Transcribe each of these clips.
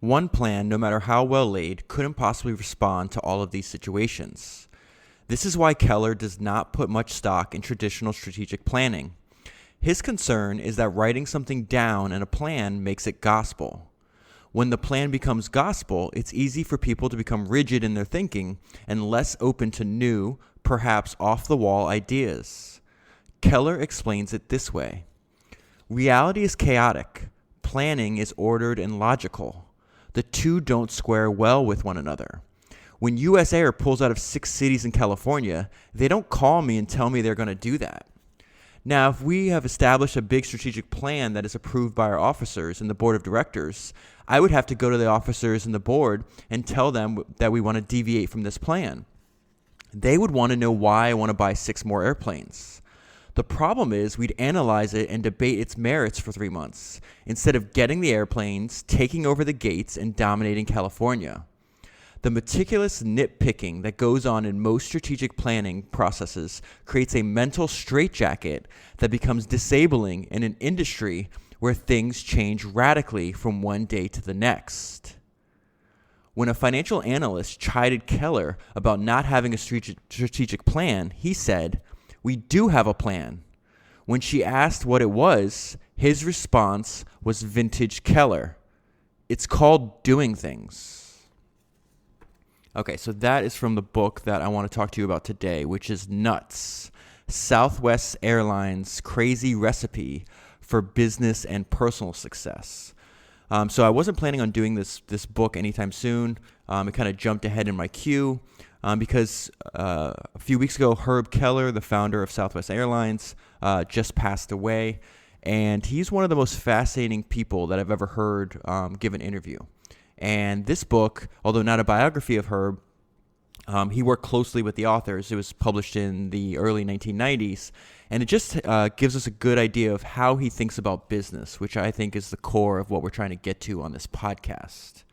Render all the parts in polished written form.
One plan, no matter how well laid, couldn't possibly respond to all of these situations. This is why Kelleher does not put much stock in traditional strategic planning. His concern is that writing something down in a plan makes it gospel. When the plan becomes gospel, it's easy for people to become rigid in their thinking and less open to new, perhaps off-the-wall ideas. Kelleher explains it this way. Reality is chaotic. Planning is ordered and logical. The two don't square well with one another. When US Air pulls out of 6 cities in California, they don't call me and tell me they're going to do that. Now, if we have established a big strategic plan that is approved by our officers and the board of directors, I would have to go to the officers and the board and tell them that we want to deviate from this plan. They would want to know why I want to buy 6 more airplanes. The problem is we'd analyze it and debate its merits for 3 months, instead of getting the airplanes, taking over the gates, and dominating California. The meticulous nitpicking that goes on in most strategic planning processes creates a mental straitjacket that becomes disabling in an industry where things change radically from one day to the next. When a financial analyst chided Kelleher about not having a strategic plan, he said, "We do have a plan." When she asked what it was, his response was vintage Kelleher. It's called doing things. Okay, so that is from the book that I want to talk to you about today, which is Nuts, Southwest Airlines Crazy Recipe for Business and Personal Success. So I wasn't planning on doing this book anytime soon. It kind of jumped ahead in my queue because a few weeks ago, Herb Kelleher, the founder of Southwest Airlines, just passed away. And he's one of the most fascinating people that I've ever heard give an interview. And this book, although not a biography of Herb, he worked closely with the authors. It was published in the early 1990s, and it just gives us a good idea of how he thinks about business, which I think is the core of what we're trying to get to on this podcast.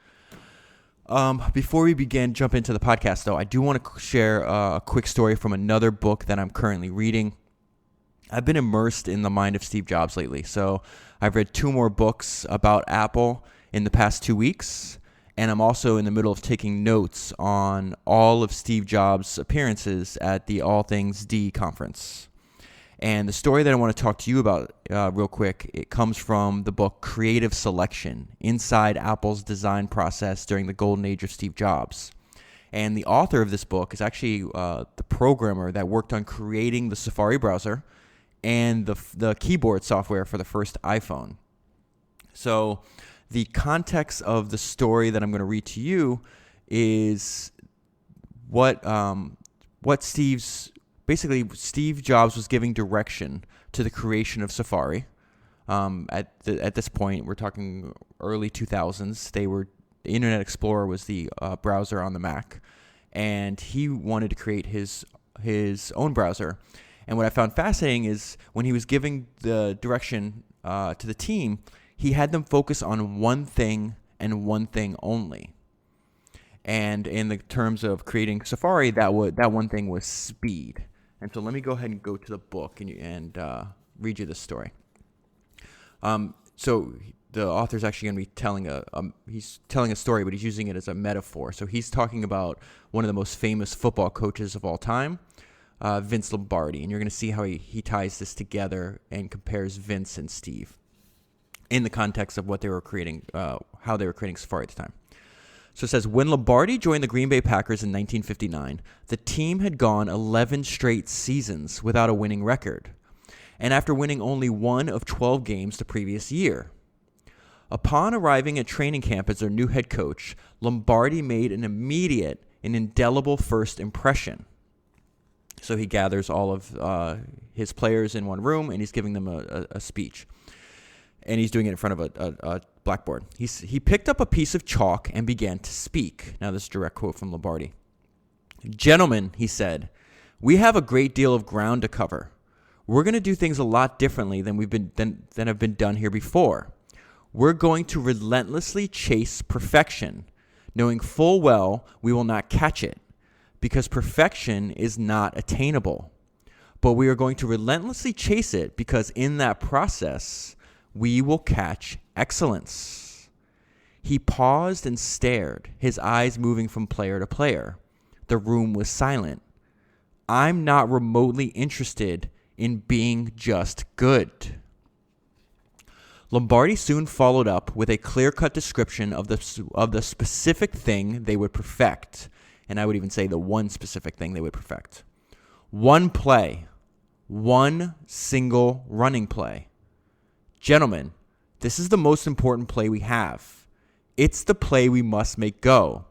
Before we jump into the podcast, though, I do want to share a quick story from another book that I'm currently reading. I've been immersed in the mind of Steve Jobs lately, so I've read 2 more books about Apple in the past 2 weeks, and I'm also in the middle of taking notes on all of Steve Jobs' appearances at the All Things D conference. And the story that I want to talk to you about real quick, it comes from the book Creative Selection, Inside Apple's Design Process During the Golden Age of Steve Jobs. And the author of this book is actually the programmer that worked on creating the Safari browser and the keyboard software for the first iPhone. So the context of the story that I'm going to read to you is what Steve Jobs was giving direction to the creation of Safari. At this point, we're talking early 2000s. The Internet Explorer was the browser on the Mac, and he wanted to create his own browser. And what I found fascinating is when he was giving the direction to the team, he had them focus on one thing and one thing only. And in the terms of creating Safari, that one thing was speed. And so let me go ahead and go to the book and read you this story. So the author's actually going to be telling a story, but he's using it as a metaphor. So he's talking about one of the most famous football coaches of all time, Vince Lombardi. And you're going to see how he ties this together and compares Vince and Steve in the context of what they were creating, how they were creating Safari at the time. So it says, when Lombardi joined the Green Bay Packers in 1959, the team had gone 11 straight seasons without a winning record, and after winning only 1 of 12 games the previous year. Upon arriving at training camp as their new head coach, Lombardi made an immediate and indelible first impression. So he gathers all of his players in one room, and he's giving them a speech. And he's doing it in front of a blackboard. He picked up a piece of chalk and began to speak. Now, this is a direct quote from Lombardi. "Gentlemen," he said, "we have a great deal of ground to cover. We're going to do things a lot differently than have been done here before. We're going to relentlessly chase perfection, knowing full well we will not catch it, because perfection is not attainable. But we are going to relentlessly chase it because in that process, we will catch excellence." He paused and stared, his eyes moving from player to player. The room was silent. I'm not remotely interested in being just good. Lombardi soon followed up with a clear-cut description of the specific thing they would perfect, and I would even say the one specific thing they would perfect. One play, one single running play. Gentlemen, this is the most important play we have. It's the play we must make go.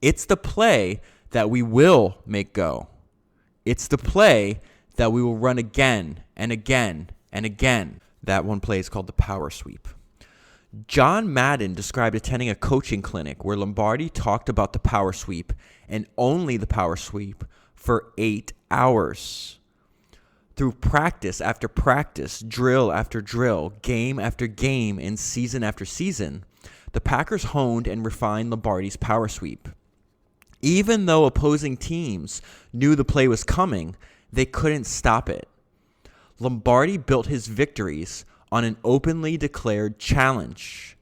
It's the play that we will make go. It's the play that we will run again and again and again. That one play is called the power sweep. John Madden described attending a coaching clinic where Lombardi talked about the power sweep and only the power sweep for 8 hours. Through practice after practice, drill after drill, game after game, and season after season, the Packers honed and refined Lombardi's power sweep. Even though opposing teams knew the play was coming, they couldn't stop it. Lombardi built his victories on an openly declared challenge.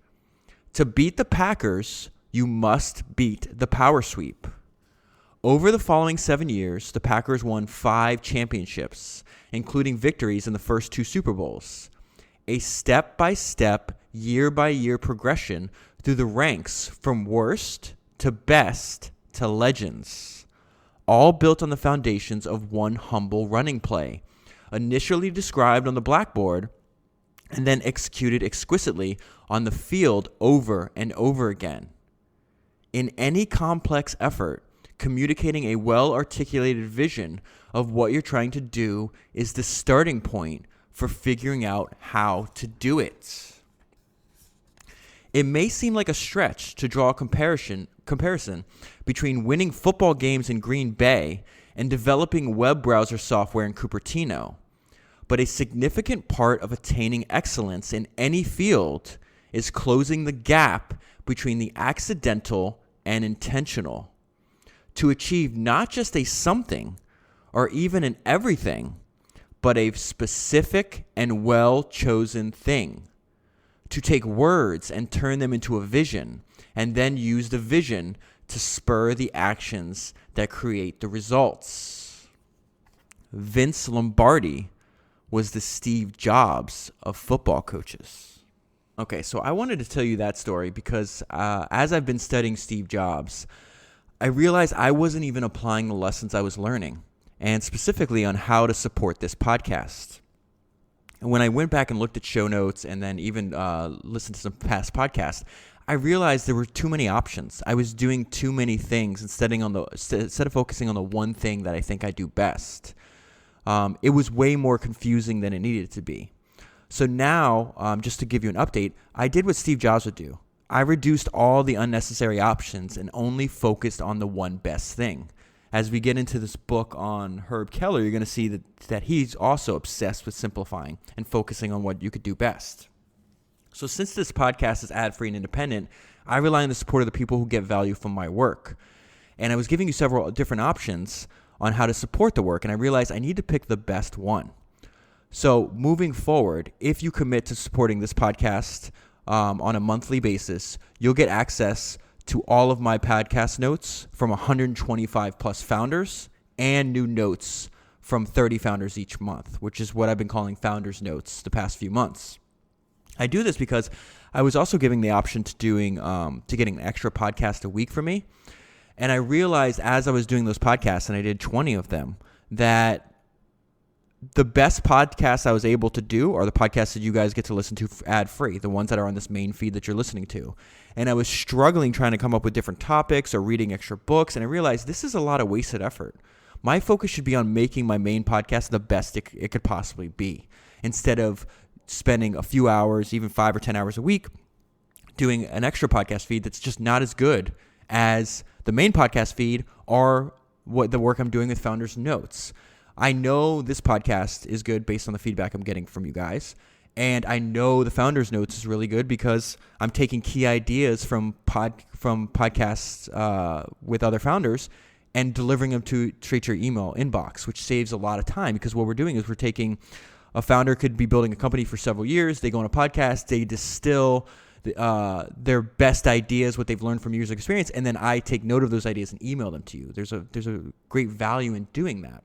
To beat the Packers, you must beat the power sweep. Over the following 7 years, the Packers won 5 championships, including victories in the first 2 Super Bowls. A step-by-step, year-by-year progression through the ranks from worst to best to legends, all built on the foundations of one humble running play, initially described on the blackboard and then executed exquisitely on the field over and over again. In any complex effort, communicating a well-articulated vision of what you're trying to do is the starting point for figuring out how to do it. It may seem like a stretch to draw a comparison between winning football games in Green Bay and developing web browser software in Cupertino, but a significant part of attaining excellence in any field is closing the gap between the accidental and intentional. To achieve not just a something or even an everything, but a specific and well-chosen thing. To take words and turn them into a vision, and then use the vision to spur the actions that create the results. Vince Lombardi was the Steve Jobs of football coaches. Okay, so I wanted to tell you that story because as I've been studying Steve Jobs, I realized I wasn't even applying the lessons I was learning, and specifically on how to support this podcast. And when I went back and looked at show notes and then even listened to some past podcasts, I realized there were too many options. I was doing too many things instead of focusing on the one thing that I think I do best. It was way more confusing than it needed to be. So now, just to give you an update, I did what Steve Jobs would do. I reduced all the unnecessary options and only focused on the one best thing. As we get into this book on Herb Kelleher, you're going to see that he's also obsessed with simplifying and focusing on what you could do best. So since this podcast is ad-free and independent, I rely on the support of the people who get value from my work. And I was giving you several different options on how to support the work, and I realized I need to pick the best one. So moving forward, if you commit to supporting this podcast on a monthly basis, you'll get access to all of my podcast notes from 125 plus founders and new notes from 30 founders each month, which is what I've been calling founders notes the past few months. I do this because I was also giving the option to getting an extra podcast a week for me. And I realized as I was doing those podcasts, and I did 20 of them, that the best podcasts I was able to do are the podcasts that you guys get to listen to ad-free, the ones that are on this main feed that you're listening to. And I was struggling trying to come up with different topics or reading extra books, and I realized this is a lot of wasted effort. My focus should be on making my main podcast the best it could possibly be, instead of spending a few hours, even 5 or 10 hours a week, doing an extra podcast feed that's just not as good as the main podcast feed or what the work I'm doing with Founders Notes. I know this podcast is good based on the feedback I'm getting from you guys. And I know the Founders Notes is really good because I'm taking key ideas from podcasts with other founders and delivering them straight to your email inbox, which saves a lot of time, because what we're doing is we're taking a founder could be building a company for several years. They go on a podcast, they distill their best ideas, what they've learned from years of experience, and then I take note of those ideas and email them to you. There's a great value in doing that.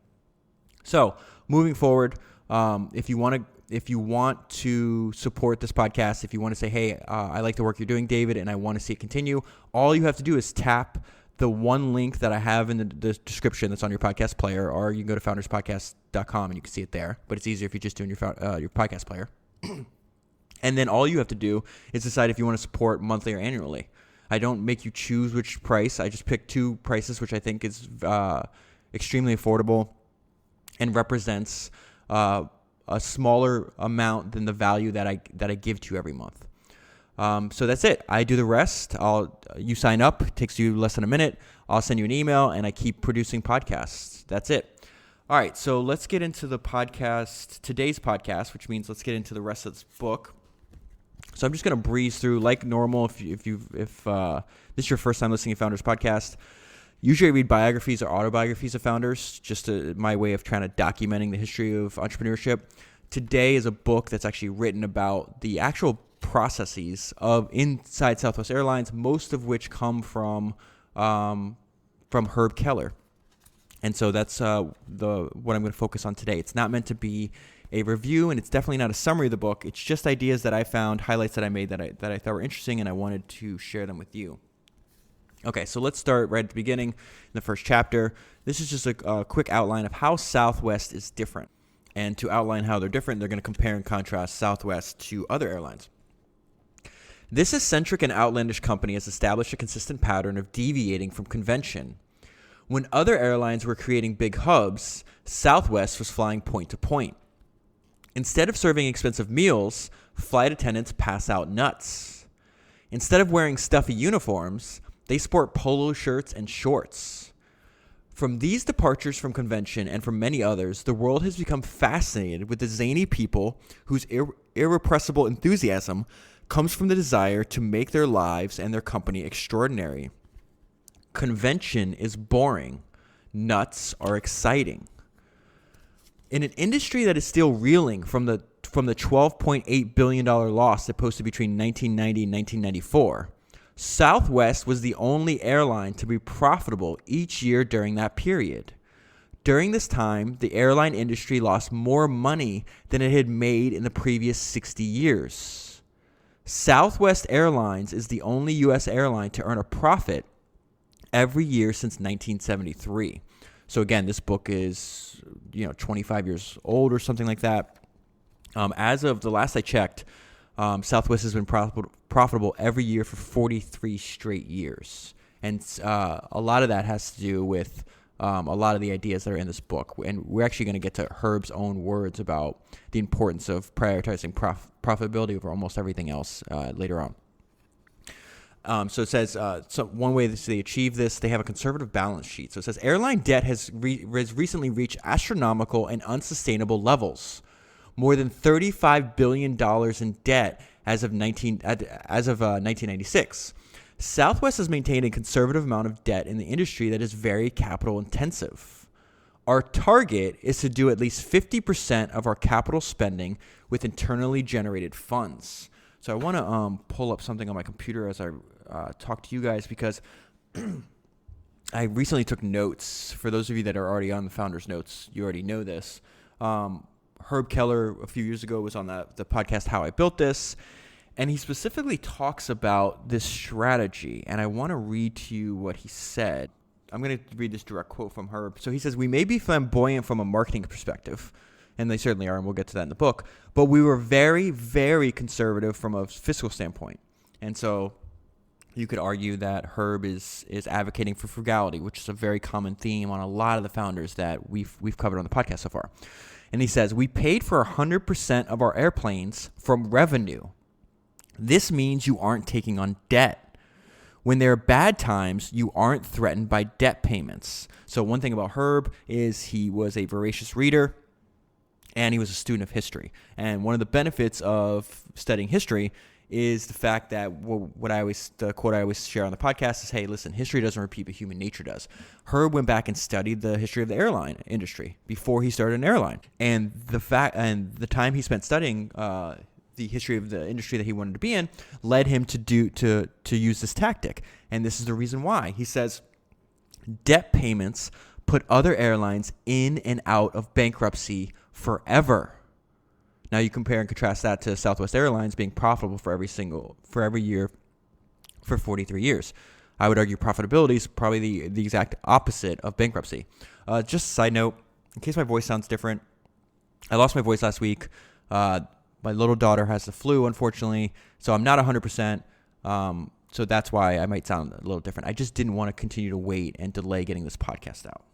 So moving forward, if you want to support this podcast, if you want to say, hey, I like the work you're doing, David, and I want to see it continue, all you have to do is tap the one link that I have in the description that's on your podcast player, or you can go to founderspodcast.com and you can see it there. But it's easier if you're just doing your podcast player. And then all you have to do is decide if you want to support monthly or annually. I don't make you choose which price. I just pick two prices, which I think is extremely affordable and represents a smaller amount than the value that I give to you every month. So that's it. I do the rest. You sign up. It takes you less than a minute. I'll send you an email, and I keep producing podcasts. That's it. All right, so let's get into the podcast, today's podcast, which means let's get into the rest of this book. So I'm just going to breeze through like normal. If this is your first time listening to Founders Podcast, usually I read biographies or autobiographies of founders, just my way of trying to documenting the history of entrepreneurship. Today is a book that's actually written about the actual processes of inside Southwest Airlines, most of which come from Herb Kelleher. And so that's what I'm going to focus on today. It's not meant to be a review, and it's definitely not a summary of the book. It's just ideas that I found, highlights that I made that I thought were interesting, and I wanted to share them with you. Okay, so let's start right at the beginning in the first chapter. This is just a quick outline of how Southwest is different. And to outline how they're different, they're going to compare and contrast Southwest to other airlines. This eccentric and outlandish company has established a consistent pattern of deviating from convention. When other airlines were creating big hubs, Southwest was flying point to point. Instead of serving expensive meals, flight attendants pass out nuts. Instead of wearing stuffy uniforms, they sport polo shirts and shorts. From these departures from convention and from many others, the world has become fascinated with the zany people whose irrepressible enthusiasm comes from the desire to make their lives and their company extraordinary. Convention is boring. Nuts are exciting. In an industry that is still reeling from the $12.8 billion loss it posted between 1990 and 1994, Southwest was the only airline to be profitable each year during that period. During this time, the airline industry lost more money than it had made in the previous 60 years. Southwest Airlines is the only U.S. airline to earn a profit every year since 1973. So again, this book is 25 years old or something like that. As of the last I checked, Southwest has been profitable every year for 43 straight years. And a lot of that has to do with a lot of the ideas that are in this book. And we're actually going to get to Herb's own words about the importance of prioritizing profitability over almost everything else later on. So it says, so one way that they achieve this, they have a conservative balance sheet. So it says, airline debt has recently reached astronomical and unsustainable levels. More than $35 billion in debt as of 1996. Southwest has maintained a conservative amount of debt in the industry that is very capital intensive. Our target is to do at least 50% of our capital spending with internally generated funds. So I want to pull up something on my computer as I talk to you guys, because I recently took notes. For those of you that are already on the Founders Notes, you already know this. Herb Kelleher a few years ago was on the podcast How I Built This, and he specifically talks about this strategy, and I want to read to you what he said. I'm going to read this direct quote from Herb. So he says, "We may be flamboyant from a marketing perspective," and they certainly are, and we'll get to that in the book, "but we were very, very conservative from a fiscal standpoint." And so you could argue that Herb is advocating for frugality, which is a very common theme on a lot of the founders that we've covered on the podcast so far. And he says, "We paid for 100% of our airplanes from revenue. This means you aren't taking on debt. When there are bad times, you aren't threatened by debt payments." So one thing about Herb is he was a voracious reader, and he was a student of history. And one of the benefits of studying history is the fact that the quote I always share on the podcast is, hey, listen, history doesn't repeat, but human nature does. Herb went back and studied the history of the airline industry before he started an airline. And the time he spent studying the history of the industry that he wanted to be in led him to use this tactic. And this is the reason why. He says, debt payments put other airlines in and out of bankruptcy forever. Now you compare and contrast that to Southwest Airlines being profitable for every year for 43 years. I would argue profitability is probably the exact opposite of bankruptcy. Just a side note, in case my voice sounds different, I lost my voice last week. My little daughter has the flu, unfortunately, so I'm not 100%. So that's why I might sound a little different. I just didn't want to continue to wait and delay getting this podcast out.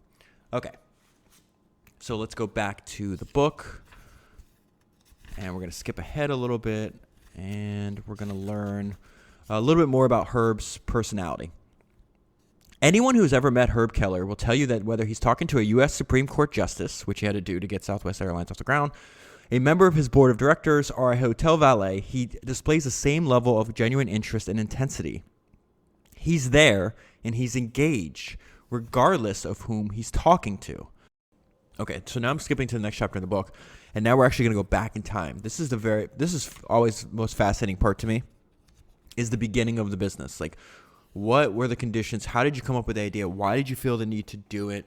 Okay, so let's go back to the book, and we're going to skip ahead a little bit, and we're going to learn a little bit more about Herb's personality. Anyone who's ever met Herb Kelleher will tell you that whether he's talking to a U.S. Supreme Court justice, which he had to do to get Southwest Airlines off the ground, a member of his board of directors, or a hotel valet, he displays the same level of genuine interest and intensity. He's there and he's engaged, regardless of whom he's talking to. Okay, so now I'm skipping to the next chapter in the book, and now we're actually going to go back in time. This is always the most fascinating part to me, is the beginning of the business. Like, what were the conditions? How did you come up with the idea? Why did you feel the need to do it?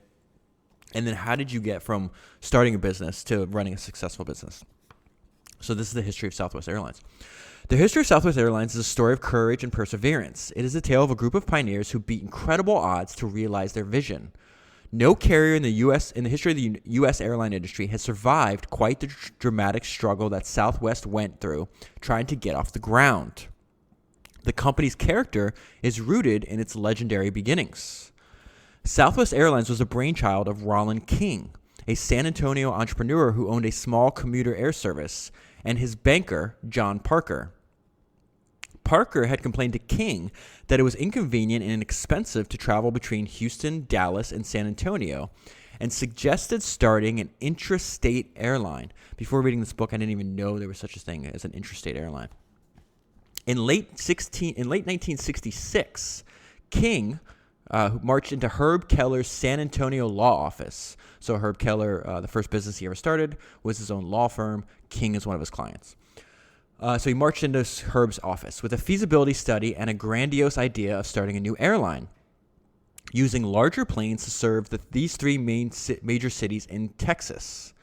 And then how did you get from starting a business to running a successful business? So this is the history of Southwest Airlines. The history of Southwest Airlines is a story of courage and perseverance. It is a tale of a group of pioneers who beat incredible odds to realize their vision. No carrier in the history of the U.S. airline industry has survived quite the dramatic struggle that Southwest went through trying to get off the ground. The company's character is rooted in its legendary beginnings. Southwest Airlines was a brainchild of Rollin King, a San Antonio entrepreneur who owned a small commuter air service, and his banker, John Parker. Parker had complained to King that it was inconvenient and expensive to travel between Houston, Dallas, and San Antonio, and suggested starting an intrastate airline. Before reading this book, I didn't even know there was such a thing as an intrastate airline. In late 1966, King who marched into Herb Kelleher's San Antonio law office. So Herb Kelleher, the first business he ever started, was his own law firm. King is one of his clients. So he marched into Herb's office with a feasibility study and a grandiose idea of starting a new airline, using larger planes to serve these three major cities in Texas.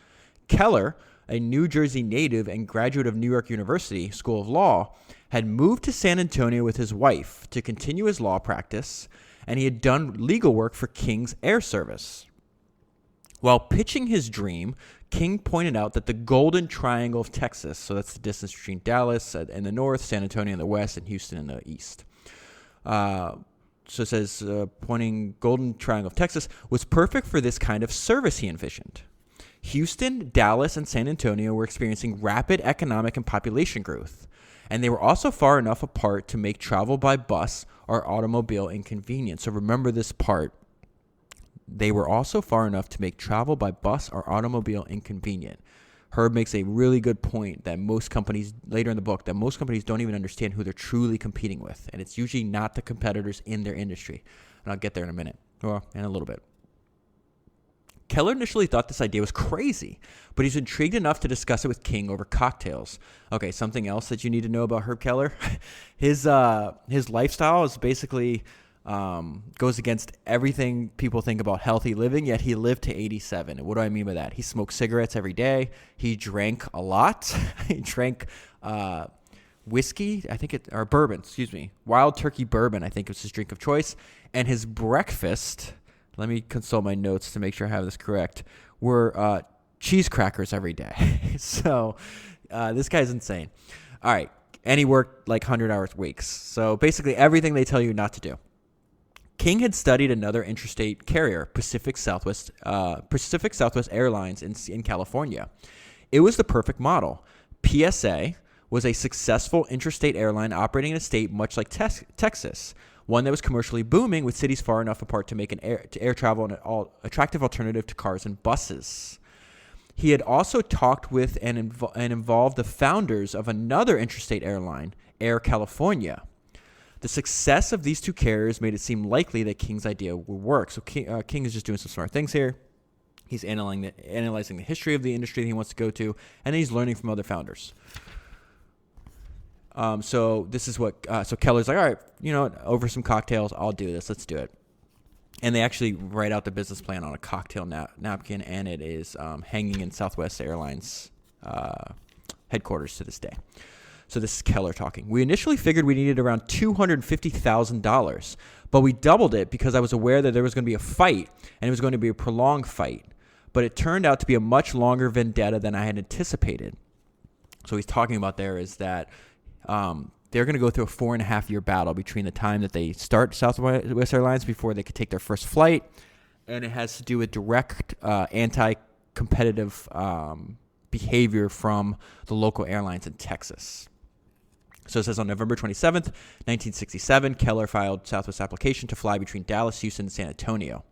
Kelleher, a New Jersey native and graduate of New York University School of Law, had moved to San Antonio with his wife to continue his law practice, and he had done legal work for King's Air Service. While pitching his dream, King pointed out that the Golden Triangle of Texas, so that's the distance between Dallas in the north, San Antonio in the west, and Houston in the east. So it says, pointing Golden Triangle of Texas, was perfect for this kind of service he envisioned. Houston, Dallas, and San Antonio were experiencing rapid economic and population growth, and they were also far enough apart to make travel by bus or automobile inconvenient. So remember this part. They were also far enough to make travel by bus or automobile inconvenient. Herb makes a really good point that most companies, later in the book, that most companies don't even understand who they're truly competing with. And it's usually not the competitors in their industry. And I'll get there in a minute, or in a little bit. Kelleher initially thought this idea was crazy, but he's intrigued enough to discuss it with King over cocktails. Okay, something else that you need to know about Herb Kelleher. His lifestyle is basically goes against everything people think about healthy living, yet he lived to 87. And what do I mean by that? He smoked cigarettes every day. He drank a lot. He drank whiskey, or bourbon, Wild Turkey bourbon, I think was his drink of choice. And his breakfast, let me consult my notes to make sure I have this correct, were cheese crackers every day. So this guy's insane. All right. And he worked like 100-hour weeks. So basically everything they tell you not to do. King had studied another interstate carrier, Pacific Southwest Airlines in California. It was the perfect model. PSA was a successful interstate airline operating in a state much like Texas, one that was commercially booming with cities far enough apart to make air travel an attractive alternative to cars and buses. He had also talked with and involved the founders of another interstate airline, Air California. The success of these two carriers made it seem likely that King's idea would work. So King is just doing some smart things here. He's analyzing the history of the industry that he wants to go to, and he's learning from other founders. So this is what, so Keller's like, all right, over some cocktails, I'll do this. Let's do it. And they actually write out the business plan on a cocktail napkin, and it is hanging in Southwest Airlines headquarters to this day. So this is Kelleher talking. We initially figured we needed around $250,000, but we doubled it because I was aware that there was going to be a fight, and it was going to be a prolonged fight. But it turned out to be a much longer vendetta than I had anticipated. So he's talking about there is that they're going to go through a 4.5-year battle between the time that they start Southwest Airlines before they could take their first flight. And it has to do with direct anti-competitive behavior from the local airlines in Texas. So it says on November 27th, 1967, Kelleher filed Southwest application to fly between Dallas, Houston, and San Antonio.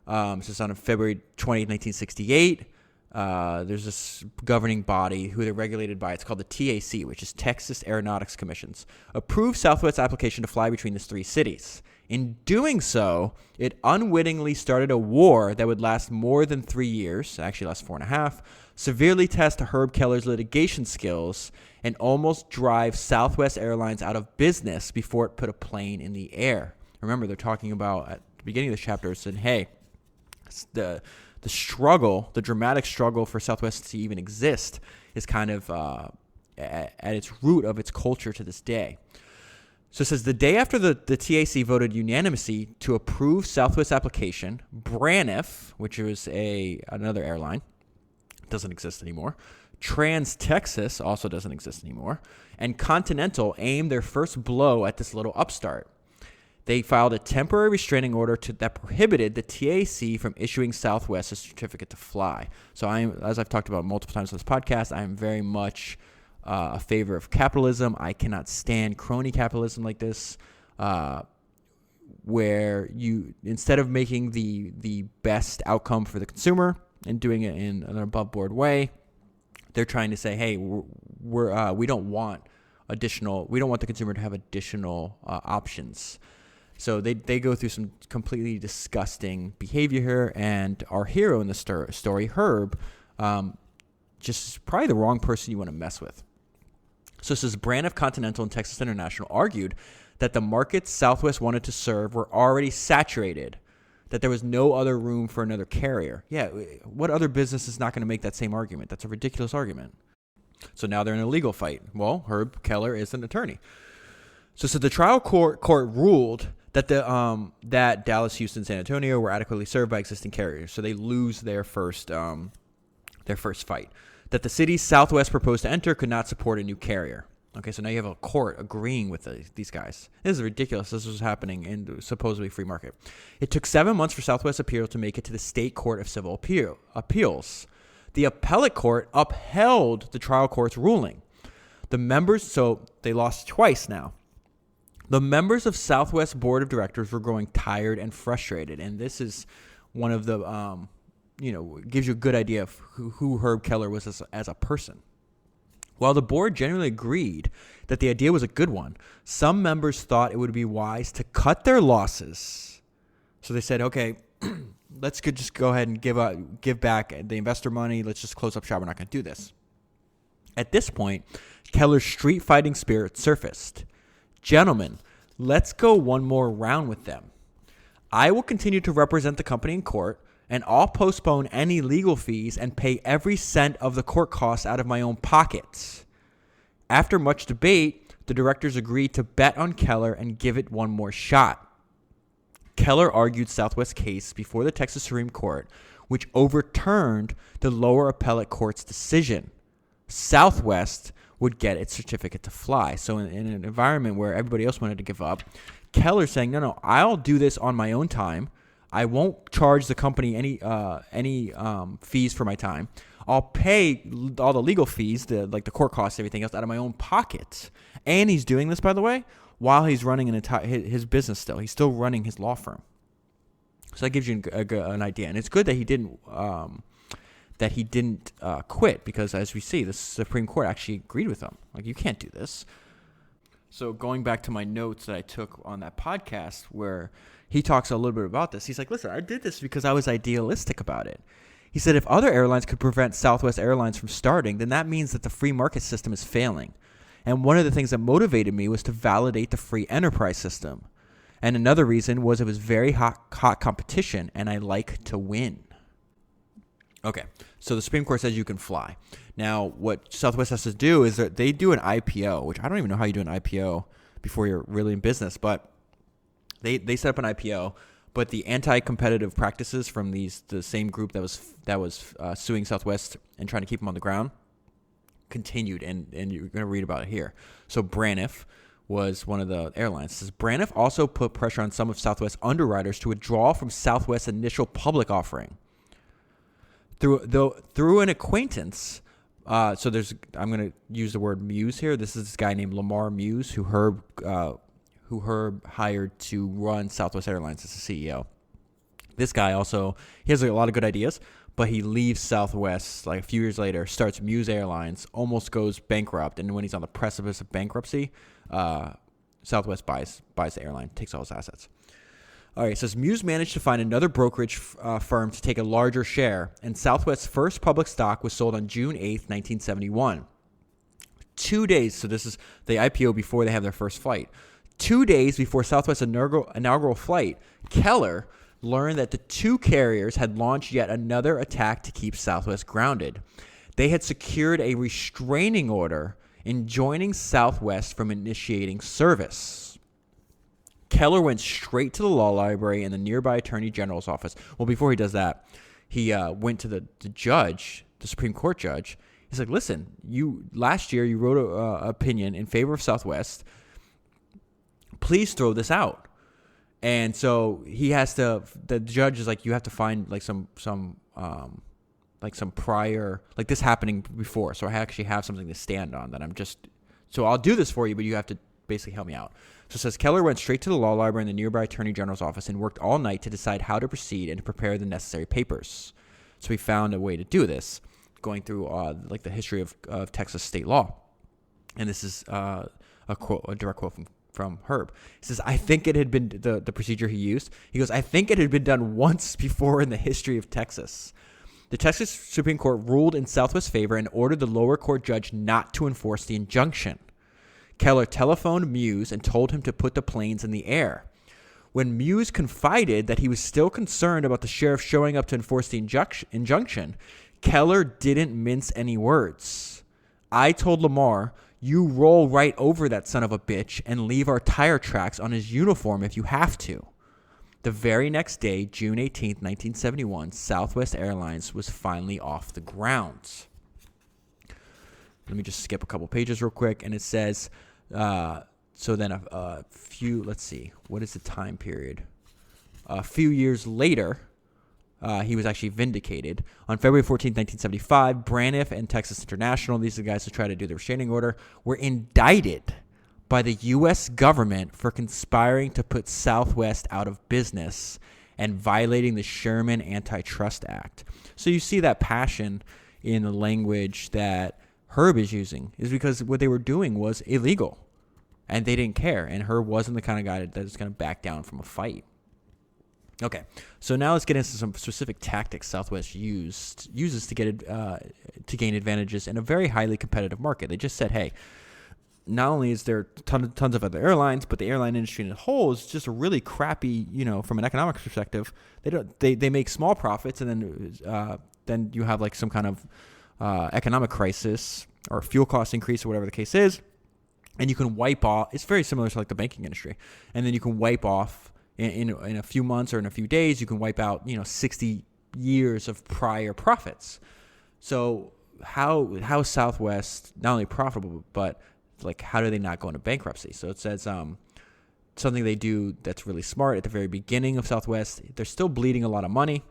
So it's on February 20th, 1968. There's this governing body who they're regulated by. It's called the TAC, which is Texas Aeronautics Commissions, approved Southwest's application to fly between the three cities. In doing so, it unwittingly started a war that would last more than 3 years, actually last 4.5, severely test Herb Kelleher's litigation skills, and almost drive Southwest Airlines out of business before it put a plane in the air. Remember, they're talking about at the beginning of the chapter, saying, hey, the struggle, the dramatic struggle for Southwest to even exist is kind of at its root of its culture to this day. So it says the day after the TAC voted unanimously to approve Southwest's application, Braniff, which was another airline, doesn't exist anymore. Trans-Texas also doesn't exist anymore. And Continental aimed their first blow at this little upstart. They filed a temporary restraining order that prohibited the TAC from issuing Southwest a certificate to fly. So as I've talked about multiple times on this podcast, I am very much a favor of capitalism. I cannot stand crony capitalism like this, where you, instead of making the best outcome for the consumer and doing it in an above board way, they're trying to say, hey, we don't want the consumer to have additional options. So they go through some completely disgusting behavior here, and our hero in the story, Herb, just probably the wrong person you want to mess with. So it says Braniff, Continental, and Texas International argued that the markets Southwest wanted to serve were already saturated, that there was no other room for another carrier. Yeah, what other business is not going to make that same argument? That's a ridiculous argument. So now they're in a legal fight. Well, Herb Kelleher is an attorney. So the trial court ruled that that Dallas, Houston, San Antonio were adequately served by existing carriers. So they lose their first fight. That the cities Southwest proposed to enter could not support a new carrier. Okay, so now you have a court agreeing with these guys. This is ridiculous. This was happening in supposedly free market. It took 7 months for Southwest Appeal to make it to the State Court of Civil Appeals. The appellate court upheld the trial court's ruling. The members, so they lost twice now. The members of Southwest Board of Directors were growing tired and frustrated, and this is one of the, gives you a good idea of who Herb Kelleher was as a person. While the board generally agreed that the idea was a good one, some members thought it would be wise to cut their losses. So they said, okay, let's just go ahead and give back the investor money. Let's just close up shop. We're not going to do this. At this point, Kelleher's street fighting spirit surfaced. Gentlemen, let's go one more round with them. I will continue to represent the company in court, and I'll postpone any legal fees and pay every cent of the court costs out of my own pockets. After much debate, the directors agreed to bet on Kelleher and give it one more shot. Kelleher argued Southwest's case before the Texas Supreme Court, which overturned the lower appellate court's decision. Southwest would get its certificate to fly. So in an environment where everybody else wanted to give up, Kelleher saying, no, I'll do this on my own time. I won't charge the company any fees for my time. I'll pay all the legal fees, the court costs, everything else out of my own pockets. And he's doing this, by the way, while he's running his business still. He's still running his law firm. So that gives you an idea. And it's good that he didn't quit, because as we see, the Supreme Court actually agreed with him. Like, you can't do this. So going back to my notes that I took on that podcast where he talks a little bit about this, he's like, listen, I did this because I was idealistic about it. He said if other airlines could prevent Southwest Airlines from starting, then that means that the free market system is failing. And one of the things that motivated me was to validate the free enterprise system. And another reason was it was very hot competition, and I like to win. Okay, so the Supreme Court says you can fly. Now, what Southwest has to do is that they do an IPO, which I don't even know how you do an IPO before you're really in business, but they set up an IPO. But the anti-competitive practices from the same group that was suing Southwest and trying to keep them on the ground continued, and you're going to read about it here. So Braniff was one of the airlines. It says Braniff also put pressure on some of Southwest underwriters to withdraw from Southwest's initial public offering. Through an acquaintance, I'm going to use the word Muse here. This is this guy named Lamar Muse, who Herb hired to run Southwest Airlines as the CEO. This guy also, he has a lot of good ideas, but he leaves Southwest like a few years later, starts Muse Airlines, almost goes bankrupt, and when he's on the precipice of bankruptcy, Southwest buys the airline, takes all his assets. All right, it says Muse managed to find another brokerage firm to take a larger share, and Southwest's first public stock was sold on June 8th, 1971. 2 days, so this is the IPO before they have their first flight. 2 days before Southwest's inaugural flight, Kelleher learned that the two carriers had launched yet another attack to keep Southwest grounded. They had secured a restraining order enjoining Southwest from initiating service. Kelleher went straight to the law library in the nearby Attorney General's office. Well, before he does that, he went to the judge, the Supreme Court judge. He's like, listen, last year you wrote an opinion in favor of Southwest. Please throw this out. And so the judge is like, you have to find like some prior, like this happening before. So I actually have something to stand on so I'll do this for you, but you have to basically help me out. So it says Kelleher went straight to the law library in the nearby Attorney General's office and worked all night to decide how to proceed and to prepare the necessary papers. So he found a way to do this, going through like the history of Texas state law. And this is a direct quote from Herb. He says, I think it had been the procedure he used. He goes, I think it had been done once before in the history of Texas. The Texas Supreme Court ruled in Southwest's favor and ordered the lower court judge not to enforce the injunction. Kelleher telephoned Muse and told him to put the planes in the air. When Muse confided that he was still concerned about the sheriff showing up to enforce the injunction, Kelleher didn't mince any words. I told Lamar, you roll right over that son of a bitch and leave our tire tracks on his uniform if you have to. The very next day, June 18th, 1971, Southwest Airlines was finally off the ground. Let me just skip a couple pages real quick. And it says, so then let's see, what is the time period? A few years later, he was actually vindicated. On February 14th, 1975, Braniff and Texas International, these are the guys who tried to do the restraining order, were indicted by the U.S. government for conspiring to put Southwest out of business and violating the Sherman Antitrust Act. So you see that passion in the language that Herb is using, is because what they were doing was illegal, and they didn't care. And Herb wasn't the kind of guy that is going to back down from a fight. Okay, so now let's get into some specific tactics Southwest uses to get to gain advantages in a very highly competitive market. They just said, hey, not only is there tons of other airlines, but the airline industry in a whole is just a really crappy, from an economic perspective. They make small profits, and then you have like some kind of economic crisis or fuel cost increase or whatever the case is, and you can wipe off. It's very similar to like the banking industry, and then you can wipe off in a few months or in a few days. You can wipe out 60 years of prior profits. So how is Southwest not only profitable, but like how do they not go into bankruptcy? So it says something they do that's really smart at the very beginning of Southwest. They're still bleeding a lot of money.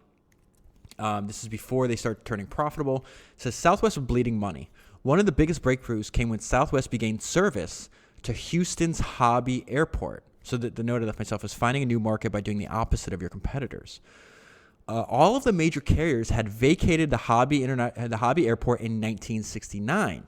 This is before they start turning profitable. It says Southwest was bleeding money. One of the biggest breakthroughs came when Southwest began service to Houston's Hobby Airport. So the note I left myself is finding a new market by doing the opposite of your competitors. All of the major carriers had vacated the Hobby Airport in 1969.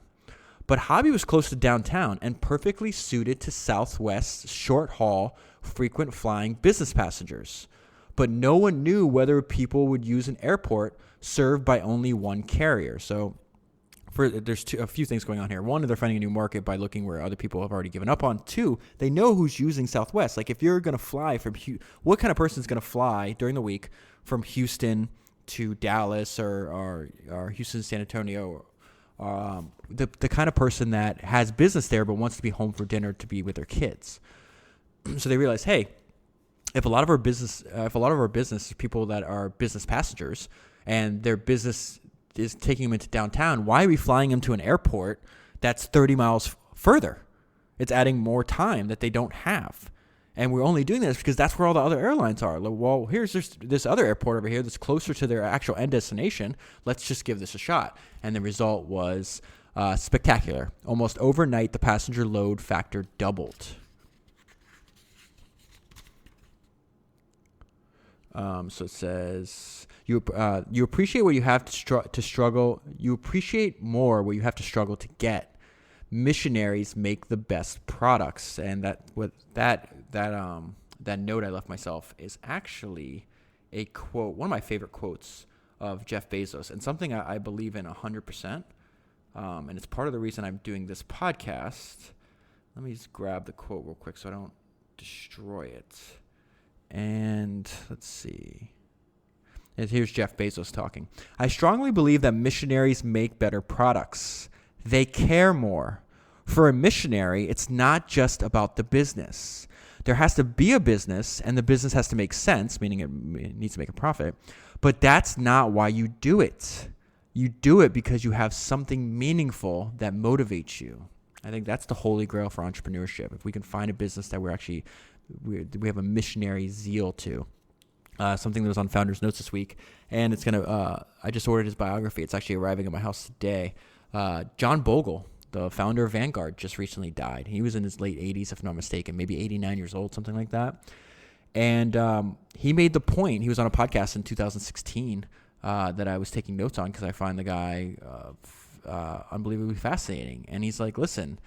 But Hobby was close to downtown and perfectly suited to Southwest's short-haul, frequent flying business passengers. But no one knew whether people would use an airport served by only one carrier. So there's a few things going on here. One, they're finding a new market by looking where other people have already given up on. Two, they know who's using Southwest. Like if you're going to fly from what kind of person is going to fly during the week from Houston to Dallas or Houston to San Antonio? The kind of person that has business there but wants to be home for dinner to be with their kids. So they realize, hey, if a lot of our business is people that are business passengers and their business is taking them into downtown, why are we flying them to an airport that's 30 miles further? It's adding more time that they don't have. And we're only doing this because that's where all the other airlines are. Well, here's this other airport over here that's closer to their actual end destination. Let's just give this a shot. And the result was spectacular. Almost overnight, the passenger load factor doubled. So it says you appreciate what you have to struggle. You appreciate more what you have to struggle to get. Missionaries make the best products, and that note I left myself is actually a quote, one of my favorite quotes of Jeff Bezos, and something I believe in 100%. And it's part of the reason I'm doing this podcast. Let me just grab the quote real quick so I don't destroy it. And let's see. And here's Jeff Bezos talking. I strongly believe that missionaries make better products. They care more. For a missionary, it's not just about the business. There has to be a business, and the business has to make sense, meaning it needs to make a profit. But that's not why you do it. You do it because you have something meaningful that motivates you. I think that's the holy grail for entrepreneurship. If we can find a business that we have a missionary zeal to. Something that was on Founders Notes this week, and it's I just ordered his biography. It's actually arriving at my house today. John Bogle, the founder of Vanguard, just recently died. He was in his late 80s, if not mistaken, maybe 89 years old, something like that. And he made the point, he was on a podcast in 2016 that I was taking notes on because I find the guy unbelievably fascinating. And he's like, listen,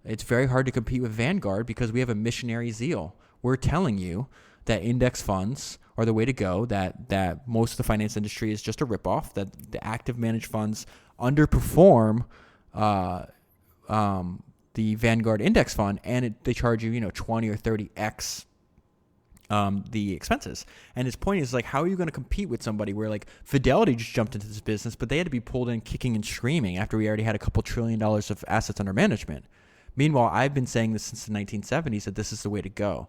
it's very hard to compete with Vanguard because we have a missionary zeal. We're telling you that index funds are the way to go, that most of the finance industry is just a ripoff, that the active managed funds underperform the Vanguard index fund, and they charge you 20 or 30x the expenses. And his point is, like, how are you going to compete with somebody where, like, Fidelity just jumped into this business, but they had to be pulled in kicking and screaming after we already had a couple $1 trillion of assets under management. Meanwhile, I've been saying this since the 1970s that this is the way to go.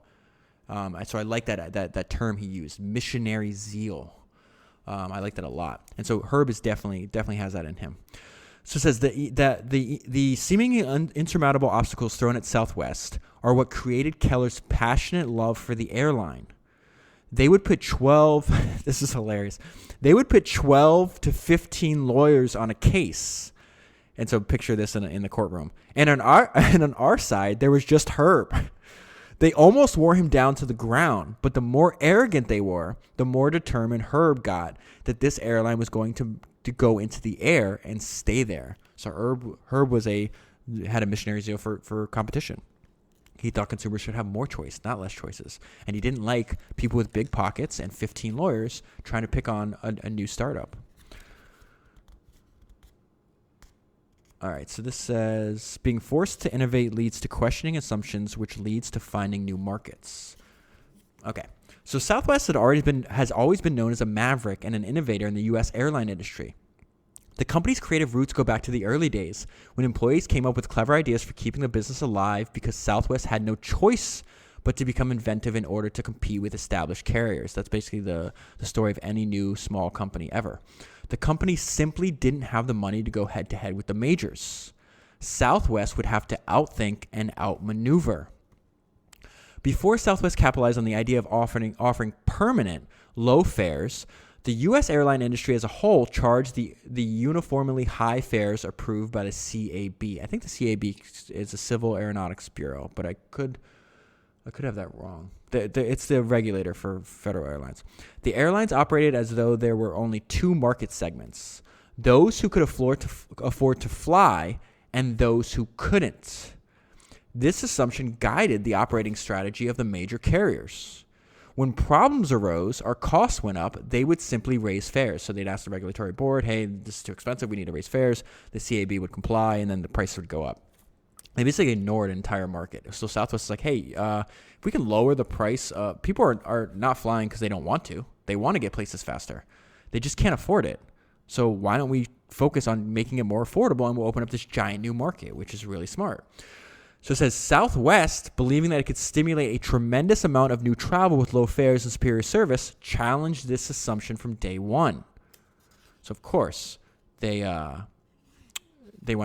So I like that term he used, missionary zeal. I like that a lot. And so Herb is definitely has that in him. So it says that the seemingly insurmountable obstacles thrown at Southwest are what created Kelleher's passionate love for the airline. They would put 12, this is hilarious, they would put 12 to 15 lawyers on a case. And so picture this in the courtroom. And on our side, there was just Herb. They almost wore him down to the ground, but the more arrogant they were, the more determined Herb got that this airline was going to go into the air and stay there. So Herb had a missionary zeal for competition. He thought consumers should have more choice, not less choices. And he didn't like people with big pockets and 15 lawyers trying to pick on a new startup. All right, so this says, being forced to innovate leads to questioning assumptions, which leads to finding new markets. Okay, so Southwest has always been known as a maverick and an innovator in the U.S. airline industry. The company's creative roots go back to the early days when employees came up with clever ideas for keeping the business alive because Southwest had no choice but to become inventive in order to compete with established carriers. That's basically the story of any new small company ever. The company simply didn't have the money to go head-to-head with the majors. Southwest would have to outthink and outmaneuver. Before Southwest capitalized on the idea of offering permanent low fares, the U.S. airline industry as a whole charged the uniformly high fares approved by the CAB. I think the CAB is the Civil Aeronautics Bureau, but I could have that wrong. It's the regulator for federal airlines. The airlines operated as though there were only two market segments: those who could afford to fly and those who couldn't. This assumption guided the operating strategy of the major carriers. When problems arose or costs went up, they would simply raise fares. So they'd ask the regulatory board, hey, this is too expensive, we need to raise fares. The CAB would comply, and then the price would go up. They basically ignored an entire market. So Southwest is like, hey, if we can lower the price, people are not flying because they don't want to. They want to get places faster. They just can't afford it. So why don't we focus on making it more affordable, and we'll open up this giant new market, which is really smart. So it says Southwest, believing that it could stimulate a tremendous amount of new travel with low fares and superior service, challenged this assumption from day one. So of course, they wound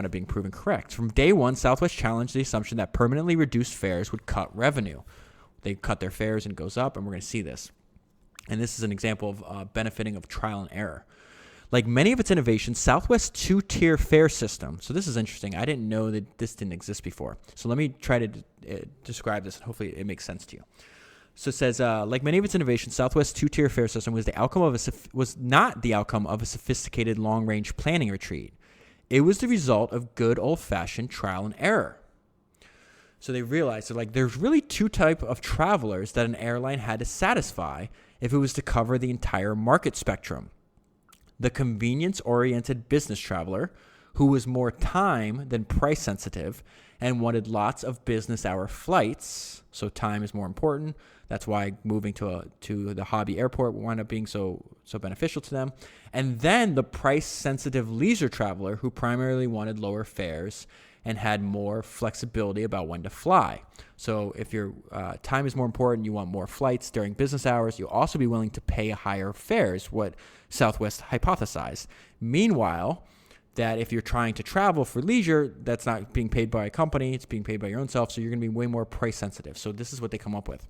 up being proven correct. From day one, Southwest challenged the assumption that permanently reduced fares would cut revenue. They cut their fares and it goes up, and we're going to see this. And this is an example of benefiting of trial and error. Like many of its innovations, Southwest's two-tier fare system. So this is interesting. I didn't know that this didn't exist before. So let me try to describe this, and hopefully it makes sense to you. So it says, like many of its innovations, Southwest's two-tier fare system was not the outcome of a sophisticated long-range planning retreat. It was the result of good old-fashioned trial and error. So they realized that there's really two types of travelers that an airline had to satisfy if it was to cover the entire market spectrum. The convenience-oriented business traveler, who was more time than price sensitive and wanted lots of business hour flights. So time is more important. That's why moving to the hobby airport wound up being so beneficial to them. And then the price-sensitive leisure traveler, who primarily wanted lower fares and had more flexibility about when to fly. So if your time is more important, you want more flights during business hours, you'll also be willing to pay higher fares, what Southwest hypothesized. Meanwhile, that if you're trying to travel for leisure, that's not being paid by a company, it's being paid by your own self, so you're going to be way more price sensitive. So this is what they come up with.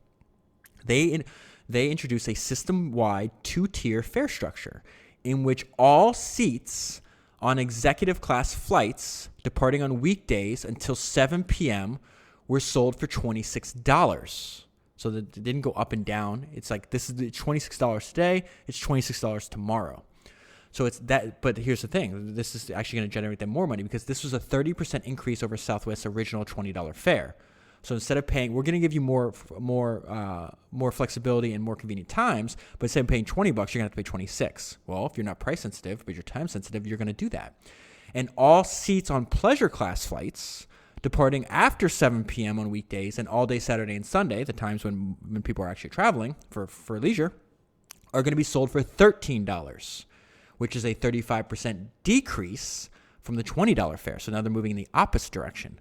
They introduce a system-wide two-tier fare structure in which all seats on executive class flights departing on weekdays until 7 p.m. were sold for $26. So that it didn't go up and down. It's like, this is $26 today, it's $26 tomorrow. So it's that, but here's the thing. This is actually going to generate them more money because this was a 30% increase over Southwest's original $20 fare. So instead of paying, we're going to give you more flexibility and more convenient times, but instead of paying $20, you're going to have to pay $26. Well, if you're not price sensitive, but you're time sensitive, you're going to do that. And all seats on pleasure class flights departing after 7 p.m. on weekdays and all day Saturday and Sunday, the times when people are actually traveling for leisure, are going to be sold for $13, which is a 35% decrease from the $20 fare. So now they're moving in the opposite direction.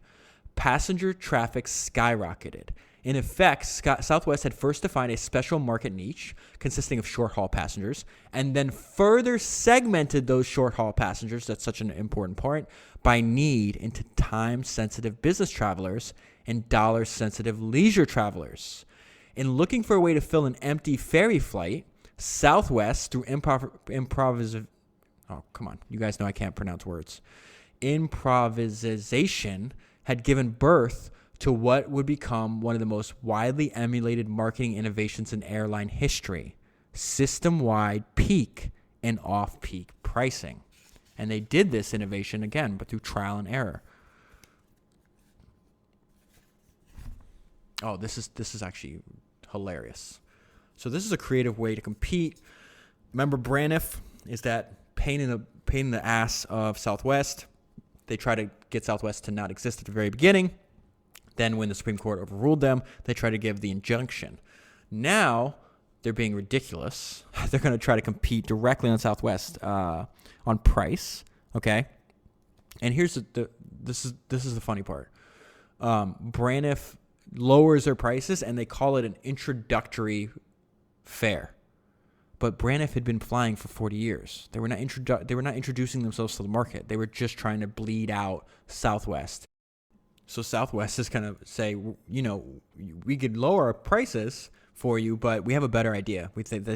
Passenger traffic skyrocketed. In effect, Southwest had first defined a special market niche consisting of short-haul passengers and then further segmented those short-haul passengers, that's such an important point, by need into time-sensitive business travelers and dollar-sensitive leisure travelers. In looking for a way to fill an empty ferry flight, Southwest, through improvisation, had given birth to what would become one of the most widely emulated marketing innovations in airline history, system-wide peak and off-peak pricing. And they did this innovation, again, but through trial and error. Oh, this is actually hilarious. So this is a creative way to compete. Remember, Braniff is that pain in the ass of Southwest. They try to get Southwest to not exist at the very beginning. Then when the Supreme Court overruled them, they try to give the injunction. Now they're being ridiculous. They're going to try to compete directly on Southwest on price. Okay, and here's this is the funny part. Braniff lowers their prices and they call it an introductory fare. But Braniff had been flying for 40 years. They were not introducing themselves to the market. They were just trying to bleed out Southwest. So Southwest is going to say, we could lower our prices for you, but we have a better idea. We think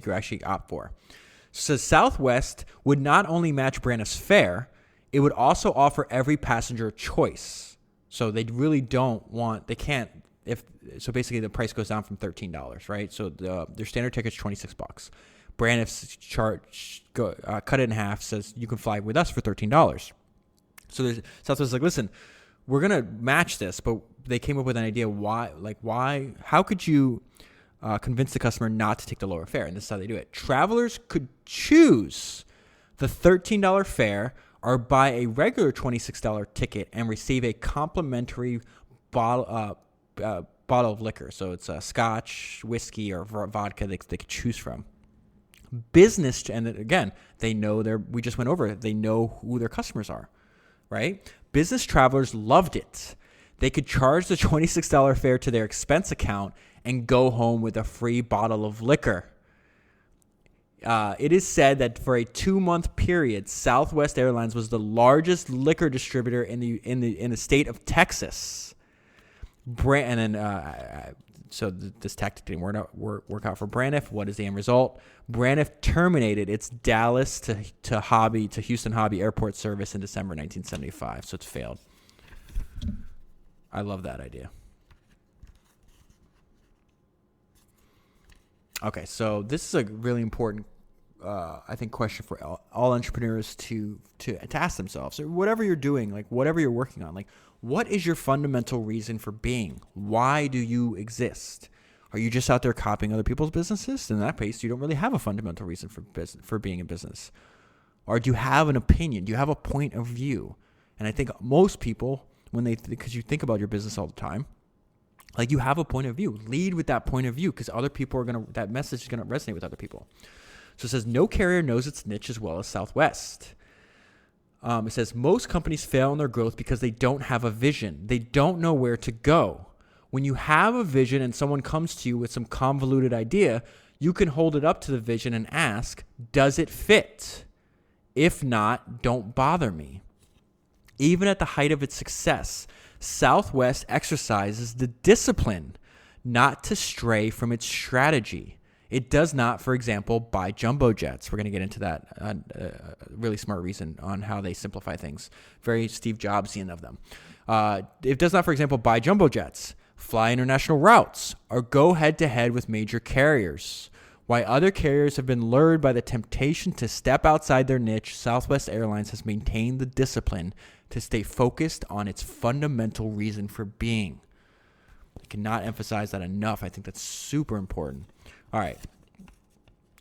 you actually opt for. So Southwest would not only match Braniff's fare, it would also offer every passenger a choice. So they really they can't. So basically the price goes down from $13, right? So their standard ticket's $26. Braniff's chart cut it in half, says you can fly with us for $13. So Southwest is like, listen, we're gonna match this, but they came up with an idea why? How could you convince the customer not to take the lower fare. And this is how they do it. Travelers could choose the $13 fare or buy a regular $26 ticket and receive a complimentary bottle of liquor. So it's scotch, whiskey, or vodka they could choose from. Business, and again, they know we just went over it. They know who their customers are, right? Business travelers loved it. They could charge the $26 fare to their expense account and go home with a free bottle of liquor. It is said that for a 2-month period, Southwest Airlines was the largest liquor distributor in the state of Texas. So this tactic didn't work out for Braniff. What is the end result? Braniff terminated its Dallas to Houston Hobby Airport service in December 1975. So it's failed. I love that idea. Okay, so this is a really important, I think, question for all entrepreneurs to ask themselves. So whatever you're doing, like whatever you're working on, like what is your fundamental reason for being? Why do you exist? Are you just out there copying other people's businesses? In that case, you don't really have a fundamental reason for being in business. Or do you have an opinion? Do you have a point of view? And I think most people, because you think about your business all the time, like you have a point of view. Lead with that point of view because other people that message is going to resonate with other people. So it says, no carrier knows its niche as well as Southwest. It says, most companies fail in their growth because they don't have a vision. They don't know where to go. When you have a vision and someone comes to you with some convoluted idea, you can hold it up to the vision and ask, does it fit? If not, don't bother me. Even at the height of its success, Southwest exercises the discipline not to stray from its strategy. It does not, for example, buy jumbo jets. We're going to get into that really smart reason on how they simplify things. Very Steve Jobsian of them. It does not, for example, buy jumbo jets, fly international routes, or go head-to-head with major carriers. While other carriers have been lured by the temptation to step outside their niche, Southwest Airlines has maintained the discipline to stay focused on its fundamental reason for being. I cannot emphasize that enough. I think that's super important. All right.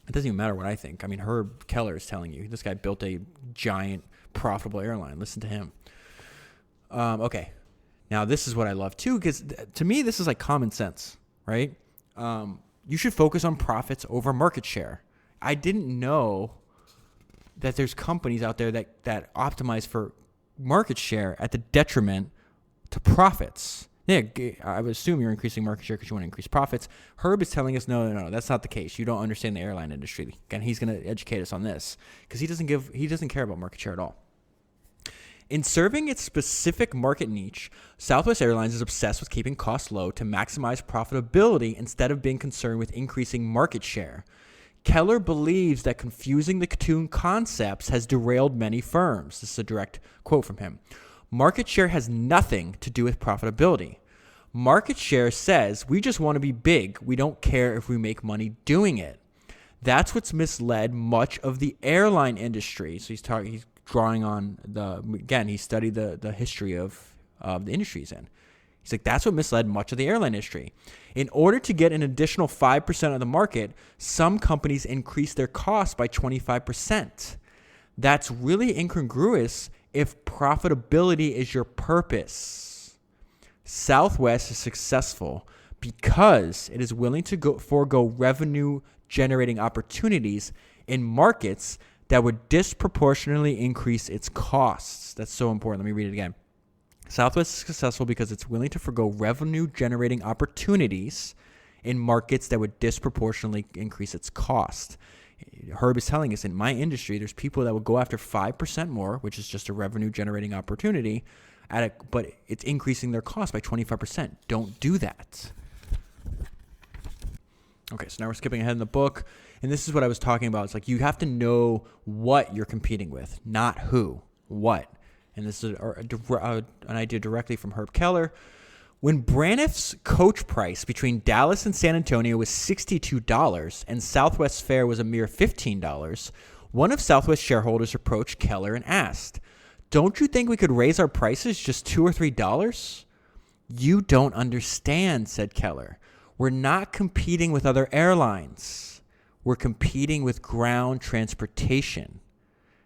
It doesn't even matter what I think. I mean, Herb Kelleher is telling you. This guy built a giant, profitable airline. Listen to him. Okay. Now, this is what I love, too, because to me, this is like common sense, right? You should focus on profits over market share. I didn't know that there's companies out there that optimize for market share at the detriment to profits. Yeah, I would assume you're increasing market share because you want to increase profits. Herb is telling us, no, that's not the case. You don't understand the airline industry. And he's going to educate us on this because he doesn't care about market share at all. In serving its specific market niche, Southwest Airlines is obsessed with keeping costs low to maximize profitability instead of being concerned with increasing market share. Kelleher believes that confusing the two concepts has derailed many firms. This is a direct quote from him. Market share has nothing to do with profitability. Market share says we just want to be big. We don't care if we make money doing it. That's what's misled much of the airline industry. So he's drawing on he studied the history of the industry he's in. He's like, that's what misled much of the airline industry. In order to get an additional 5% of the market, some companies increase their costs by 25%. That's really incongruous if profitability is your purpose. Southwest is successful because it is willing to forego revenue-generating opportunities in markets that would disproportionately increase its costs. That's so important. Let me read it again. Southwest is successful because it's willing to forgo revenue-generating opportunities in markets that would disproportionately increase its cost. Herb is telling us in my industry, there's people that will go after 5% more, which is just a revenue-generating opportunity, but it's increasing their cost by 25%. Don't do that. Okay, so now we're skipping ahead in the book, and this is what I was talking about. It's like you have to know what you're competing with, not who, what. And this is an idea directly from Herb Kelleher. When Braniff's coach price between Dallas and San Antonio was $62 and Southwest's fare was a mere $15, one of Southwest shareholders approached Kelleher and asked, "Don't you think we could raise our prices just $2 or $3? You don't understand," said Kelleher. We're not competing with other airlines. We're competing with ground transportation.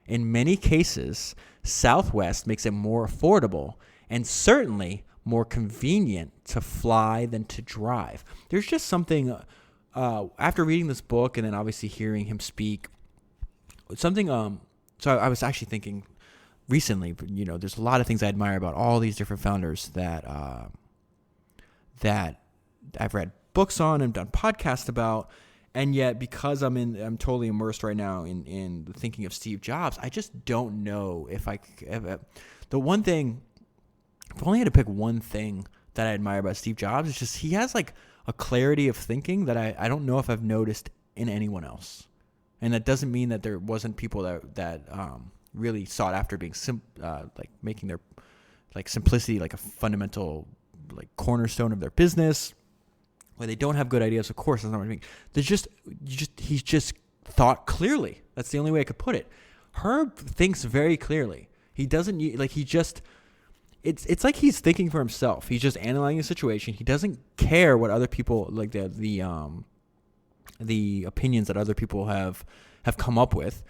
In many cases, Southwest makes it more affordable and certainly more convenient to fly than to drive. There's just something, after reading this book and then obviously hearing him speak, something, so I was actually thinking recently, there's a lot of things I admire about all these different founders that I've read books on and done podcasts about. And yet, because I'm totally immersed right now in the thinking of Steve Jobs, I just don't know if the one thing, if I only had to pick one thing that I admire about Steve Jobs, it's just he has like a clarity of thinking that I don't know if I've noticed in anyone else. And that doesn't mean that there wasn't people that really sought after being like making their like simplicity like a fundamental like cornerstone of their business. Where they don't have good ideas, of course, that's not what I mean. He's just thought clearly. That's the only way I could put it. Herb thinks very clearly. He doesn't it's like he's thinking for himself. He's just analyzing the situation. He doesn't care what other people like the opinions that other people have come up with.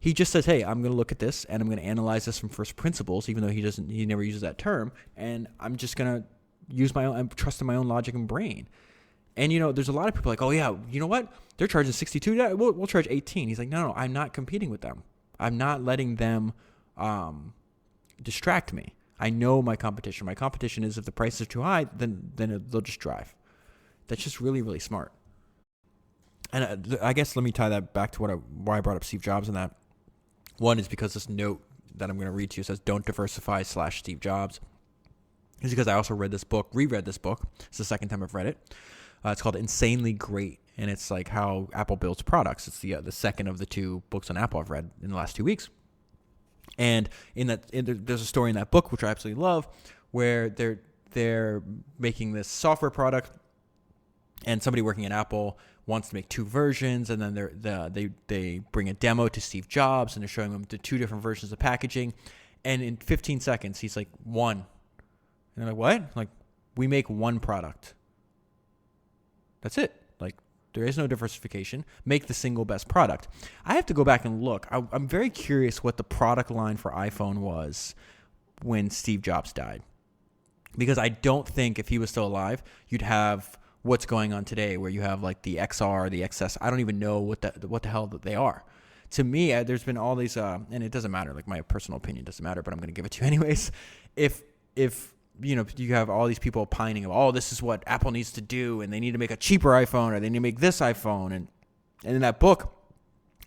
He just says, "Hey, I'm going to look at this and I'm going to analyze this from first principles," even though he never uses that term, and I'm just going to use I'm trusting my own logic and brain. And, there's a lot of people like, oh, yeah, you know what? They're charging $62. Yeah, we'll charge $18. He's like, no, I'm not competing with them. I'm not letting them distract me. I know my competition. My competition is if the prices are too high, then they'll just drive. That's just really, really smart. And I guess let me tie that back to why I brought up Steve Jobs and that. One is because this note that I'm going to read to you says, don't diversify /Steve Jobs. It's because I also reread this book. It's the second time I've read it. It's called Insanely Great, and it's like how Apple builds products. It's the second of the two books on Apple I've read in the last 2 weeks. And there's a story in that book, which I absolutely love, where they're making this software product, and somebody working at Apple wants to make two versions, and then they bring a demo to Steve Jobs, and they're showing him the two different versions of packaging, and in 15 seconds, he's like, one. And they're like, what? Like, we make one product. That's it. Like, there is no diversification. Make the single best product. I have to go back and look. I'm very curious what the product line for iPhone was when Steve Jobs died. Because I don't think if he was still alive, you'd have what's going on today where you have like the XR, the XS. I don't even know what the hell they are. To me, there's been all these, and it doesn't matter. Like, my personal opinion doesn't matter, but I'm going to give it to you anyways. If you have all these people opining of, oh, this is what Apple needs to do, and they need to make a cheaper iPhone, or they need to make this iPhone. And in that book,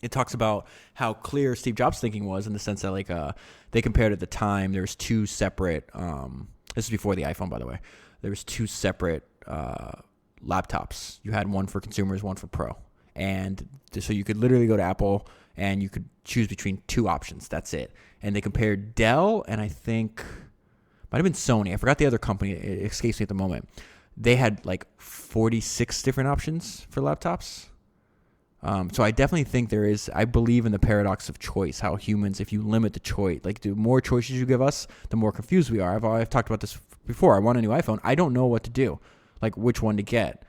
it talks about how clear Steve Jobs' thinking was in the sense that, like, they compared at the time, there was two separate, this is before the iPhone, by the way, there was two separate laptops. You had one for consumers, one for pro. And so you could literally go to Apple, and you could choose between two options. That's it. And they compared Dell, and I think might have been Sony. I forgot the other company. It escapes me at the moment. They had like 46 different options for laptops. So I definitely think I believe in the paradox of choice, how humans, if you limit the choice, like the more choices you give us, the more confused we are. I've talked about this before. I want a new iPhone. I don't know what to do, like which one to get.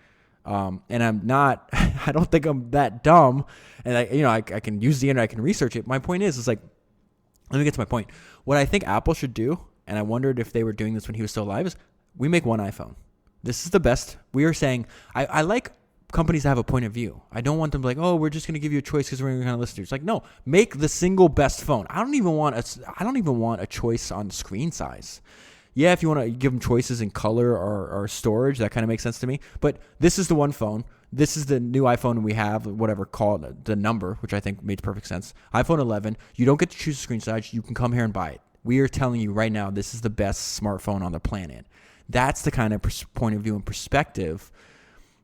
And I don't think I'm that dumb. And I can use the internet, I can research it. My point is like, let me get to my point. What I think Apple should do, and I wondered if they were doing this when he was still alive, is we make one iPhone. This is the best. We are saying, I like companies to have a point of view. I don't want them to be like, oh, we're just going to give you a choice because we're going to listen to you. It's like, no, make the single best phone. I don't even want a choice on screen size. Yeah, if you want to give them choices in color or storage, that kind of makes sense to me. But this is the one phone. This is the new iPhone we have, whatever, call it the number, which I think made perfect sense. iPhone 11. You don't get to choose a screen size. You can come here and buy it. We are telling you right now, this is the best smartphone on the planet. That's the kind of point of view and perspective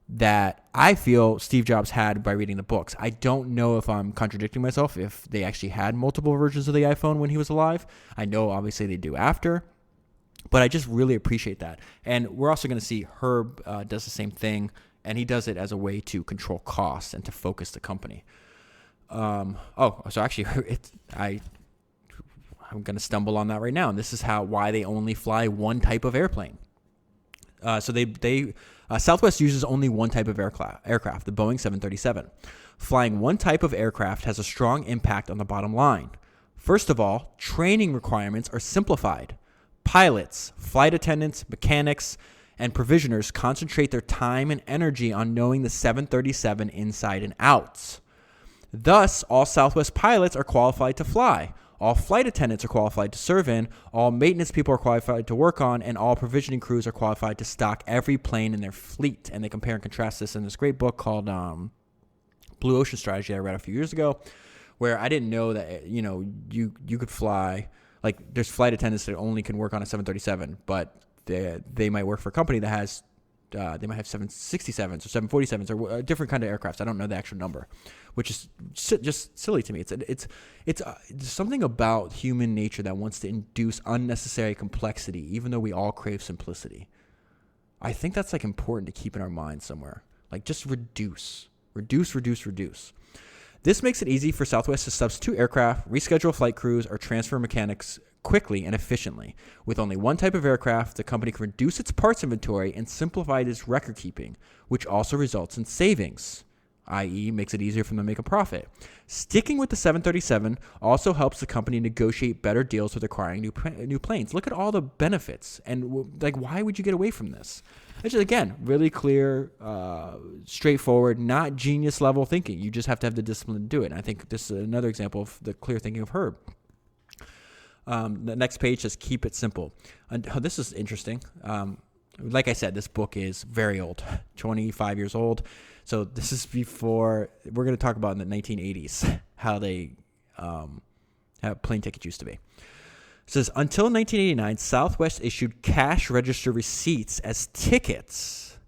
that I feel Steve Jobs had by reading the books. I don't know if I'm contradicting myself, if they actually had multiple versions of the iPhone when he was alive. I know obviously they do after, but I just really appreciate that. And we're also going to see Herb does the same thing, and he does it as a way to control costs and to focus the company. I'm going to stumble on that right now. And this is why they only fly one type of airplane. Southwest uses only one type of aircraft, the Boeing 737. Flying one type of aircraft has a strong impact on the bottom line. First of all, training requirements are simplified. Pilots, flight attendants, mechanics, and provisioners concentrate their time and energy on knowing the 737 inside and out. Thus, all Southwest pilots are qualified to fly. All flight attendants are qualified to serve in, all maintenance people are qualified to work on, and all provisioning crews are qualified to stock every plane in their fleet. And they compare and contrast this in this great book called Blue Ocean Strategy I read a few years ago, where I didn't know that, you could fly, like there's flight attendants that only can work on a 737, but they might work for a company that has, they might have 767s or 747s or a different kind of aircraft. I don't know the actual number, which is just silly to me. It's something about human nature that wants to induce unnecessary complexity, even though we all crave simplicity. I think that's like important to keep in our minds somewhere. Like just reduce. This makes it easy for Southwest to substitute aircraft, reschedule flight crews, or transfer mechanics quickly and efficiently. With only one type of aircraft, the company can reduce its parts inventory and simplify its record keeping, which also results in savings, i.e. makes it easier for them to make a profit. Sticking with the 737 also helps the company negotiate better deals with acquiring new planes. Look at all the benefits, and like, why would you get away from this? It's just, again, really clear, straightforward, not genius level thinking. You just have to have the discipline to do it. And I think this is another example of the clear thinking of Herb. The next page says, keep it simple. And this is interesting. Like I said, this book is very old, 25 years old. So this is before, we're going to talk about in the 1980s, how plane tickets used to be. It says, until 1989, Southwest issued cash register receipts as tickets.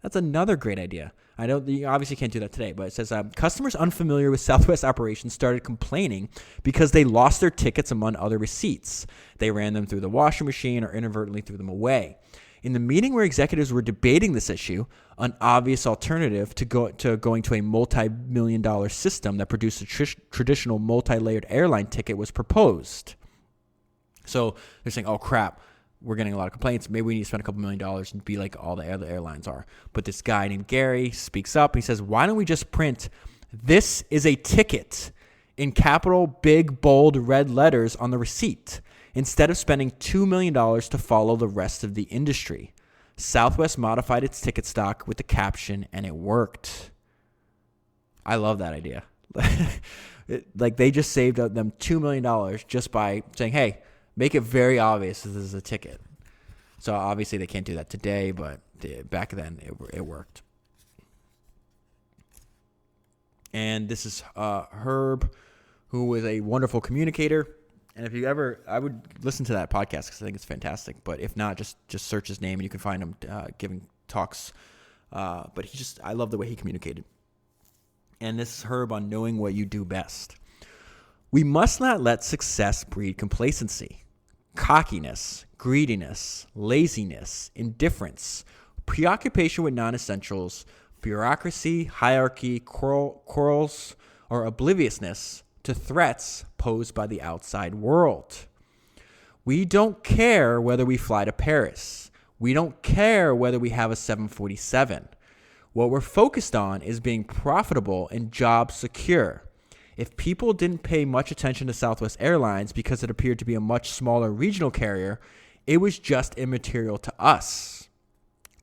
That's another great idea. I know you obviously can't do that today, but it says customers unfamiliar with Southwest operations started complaining because they lost their tickets among other receipts. They ran them through the washing machine or inadvertently threw them away. In the meeting where executives were debating this issue, an obvious alternative to going to a multi-million-dollar system that produced a traditional multi-layered airline ticket was proposed. So they're saying, oh, crap, we're getting a lot of complaints. Maybe we need to spend a couple $1 million and be like all the other airlines are. But this guy named Gary speaks up. And he says, why don't we just print, "This is a ticket," in capital, big, bold, red letters on the receipt, instead of spending $2 million to follow the rest of the industry? Southwest modified its ticket stock with the caption, and it worked. I love that idea. Like they just saved them $2 million just by saying, hey, make it very obvious this is a ticket. So obviously they can't do that today, but back then it worked. And this is Herb, who was a wonderful communicator. And if you ever, I would listen to that podcast because I think it's fantastic. But if not, just search his name and you can find him giving talks. But I love the way he communicated. And this is Herb on knowing what you do best. We must not let success breed complacency, cockiness, greediness, laziness, indifference, preoccupation with non-essentials, bureaucracy, hierarchy, quarrels, or obliviousness to threats posed by the outside world. We don't care whether we fly to Paris. We don't care whether we have a 747. What we're focused on is being profitable and job secure. If people didn't pay much attention to Southwest Airlines because it appeared to be a much smaller regional carrier, it was just immaterial to us.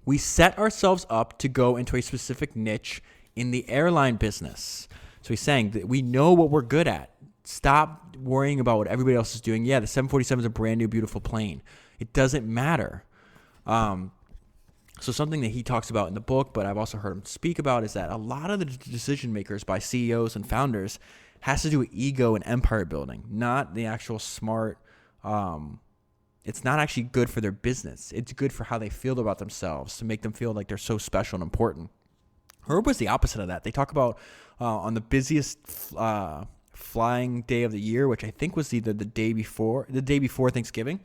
We set ourselves up to go into a specific niche in the airline business. So he's saying that we know what we're good at. Stop worrying about what everybody else is doing. Yeah, the 747 is a brand new, beautiful plane. It doesn't matter. So something that he talks about in the book, but I've also heard him speak about, is that a lot of the decision makers by CEOs and founders has to do with ego and empire building, not the actual smart. It's not actually good for their business. It's good for how they feel about themselves, to make them feel like they're so special and important. Herb was the opposite of that. They talk about on the busiest flying day of the year, which I think was either the day before Thanksgiving.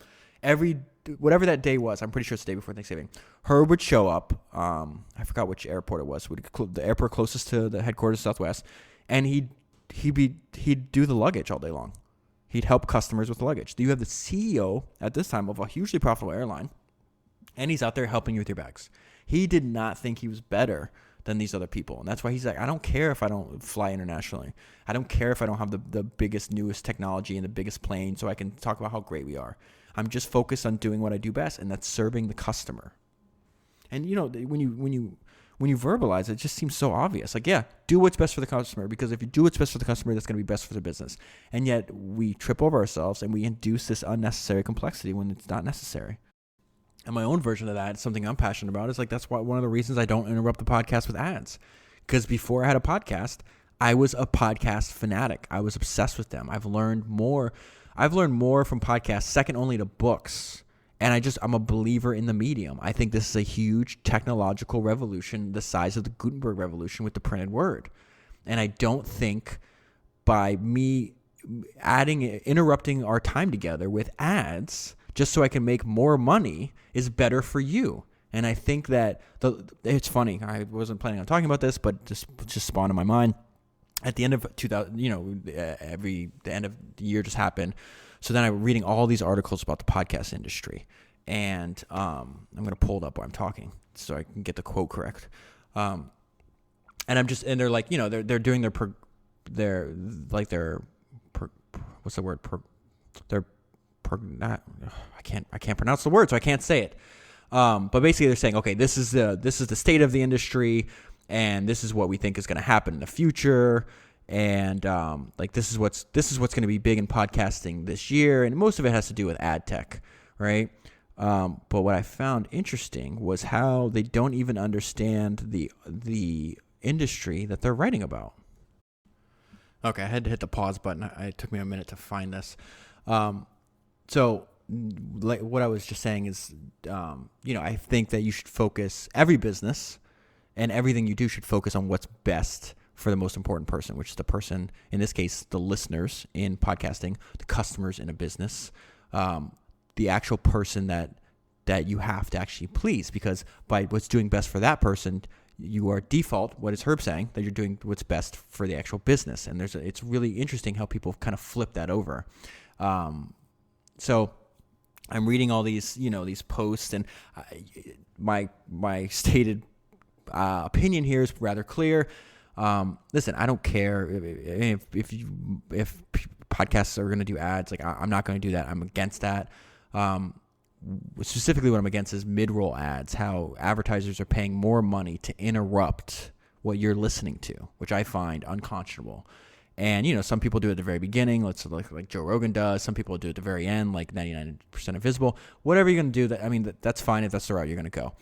Whatever that day was, I'm pretty sure it's the day before Thanksgiving. Herb would show up. I forgot which airport it was. The airport closest to the headquarters of Southwest, and he'd do the luggage all day long. He'd help customers with luggage. You have the CEO at this time of a hugely profitable airline, and he's out there helping you with your bags. He did not think he was better than these other people. And that's why he's like, I don't care if I don't fly internationally. I don't care if I don't have the biggest, newest technology and the biggest plane so I can talk about how great we are. I'm just focused on doing what I do best, and that's serving the customer. And when you verbalize it, it just seems so obvious. Like, yeah, do what's best for the customer, because if you do what's best for the customer, that's going to be best for the business. And yet we trip over ourselves and we induce this unnecessary complexity when it's not necessary. And my own version of that, something I'm passionate about, is like, that's why one of the reasons I don't interrupt the podcast with ads. Because before I had a podcast, I was a podcast fanatic. I was obsessed with them. I've learned more from podcasts, second only to books. And I'm a believer in the medium. I think this is a huge technological revolution, the size of the Gutenberg revolution with the printed word. And I don't think by me interrupting our time together with ads just so I can make more money is better for you. And I think that it's funny. I wasn't planning on talking about this, but just spawned in my mind. At the end of 2000, the end of the year just happened. So then I'm reading all these articles about the podcast industry, and I'm going to pull it up while I'm talking so I can get the quote correct. And they're like, they're doing I can't pronounce the word, so I can't say it. But basically they're saying, okay, this is the state of the industry, and this is what we think is going to happen in the future. And this is what's going to be big in podcasting this year, and most of it has to do with ad tech, right? But what I found interesting was how they don't even understand the industry that they're writing about. Okay, I had to hit the pause button. It took me a minute to find this. So, like what I was just saying is, I think that you should focus, every business and everything you do should focus on what's best for the most important person, which is the person, in this case, the listeners in podcasting, the customers in a business, the actual person that you have to actually please, because by what's doing best for that person, you are default, what is Herb saying, that you're doing what's best for the actual business. And it's really interesting how people kind of flip that over. So I'm reading all these, these posts, and my stated opinion here is rather clear. Listen, I don't care if podcasts are going to do ads. Like, I'm not going to do that. I'm against that. Specifically what I'm against is mid-roll ads, how advertisers are paying more money to interrupt what you're listening to, which I find unconscionable. And, some people do it at the very beginning, like Joe Rogan does. Some people do it at the very end, like 99% Invisible. Whatever you're going to do, that's fine if that's the route you're going to go.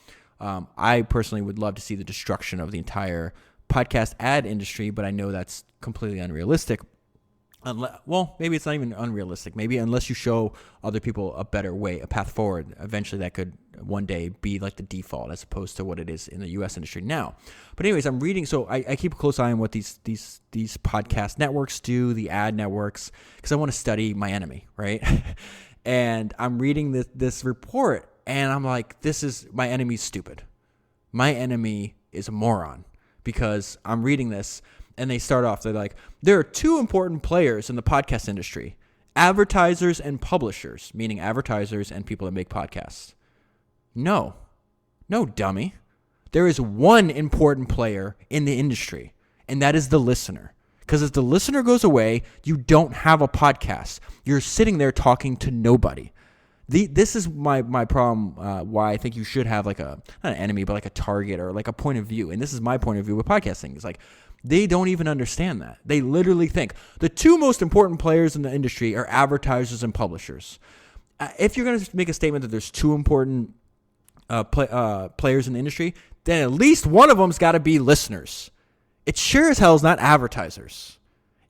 I personally would love to see the destruction of the entire podcast ad industry, but I know that's completely unrealistic. Maybe it's not even unrealistic. Maybe unless you show other people a better way, a path forward, eventually that could one day be like the default as opposed to what it is in the U.S. industry now. But anyways, I'm reading, so I keep a close eye on what these podcast networks do, the ad networks, because I want to study my enemy, right? And I'm reading this report, and I'm like, my enemy's stupid. My enemy is a moron, because I'm reading this. And they start off, they're like, there are two important players in the podcast industry, advertisers and publishers, meaning advertisers and people that make podcasts. No, dummy. There is one important player in the industry, and that is the listener. Because if the listener goes away, you don't have a podcast. You're sitting there talking to nobody. This is my problem, why I think you should have like not an enemy, but like a target or like a point of view. And this is my point of view with podcasting. It's like, they don't even understand that. They literally think the two most important players in the industry are advertisers and publishers. If you're going to make a statement that there's two important players in the industry, then at least one of them's got to be listeners. It sure as hell is not advertisers.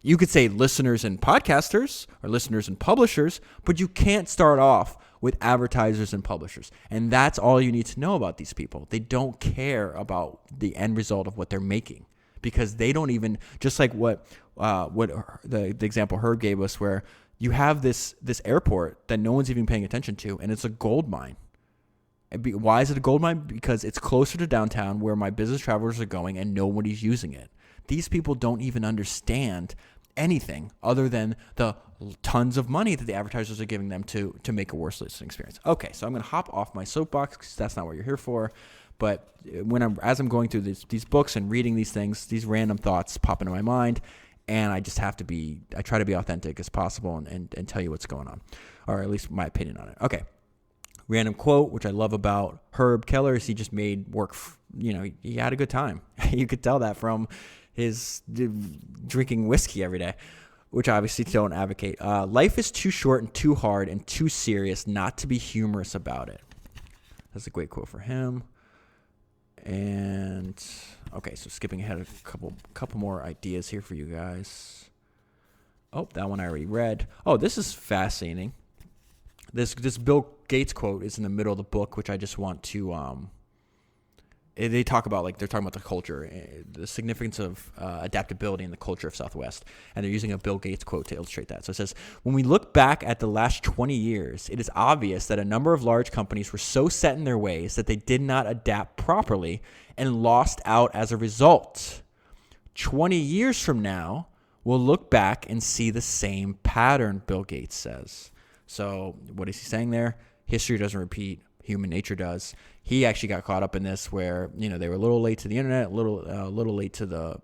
You could say listeners and podcasters or listeners and publishers, but you can't start off with advertisers and publishers. And that's all you need to know about these people. They don't care about the end result of what they're making. Because they don't even, just like what the example Herb gave us, where you have this airport that no one's even paying attention to, and it's a gold mine. Why is it a gold mine? Because it's closer to downtown where my business travelers are going, and nobody's using it. These people don't even understand anything other than the tons of money that the advertisers are giving them to make a worse listening experience. Okay, so I'm going to hop off my soapbox because that's not what you're here for. But as I'm going through these books and reading these things, these random thoughts pop into my mind, and I just I try to be authentic as possible and tell you what's going on, or at least my opinion on it. Okay. Random quote, which I love about Herb Kelleher, is he just made work, he had a good time. You could tell that from his drinking whiskey every day, which I obviously don't advocate. Life is too short and too hard and too serious not to be humorous about it. That's a great quote for him. And okay, so skipping ahead a couple more ideas here for you guys. Oh, that one I already read. Oh, this is fascinating. This Bill Gates quote is in the middle of the book, which I just want to. They talk about they're talking about the culture, the significance of adaptability in the culture of Southwest, and they're using a Bill Gates quote to illustrate that. So it says, when we look back at the last 20 years, it is obvious that a number of large companies were so set in their ways that they did not adapt properly and lost out as a result. 20 years from now, we'll look back and see the same pattern, Bill Gates says. So what is he saying there? History doesn't repeat. Human nature does. He actually got caught up in this where, they were a little late to the internet, a little late to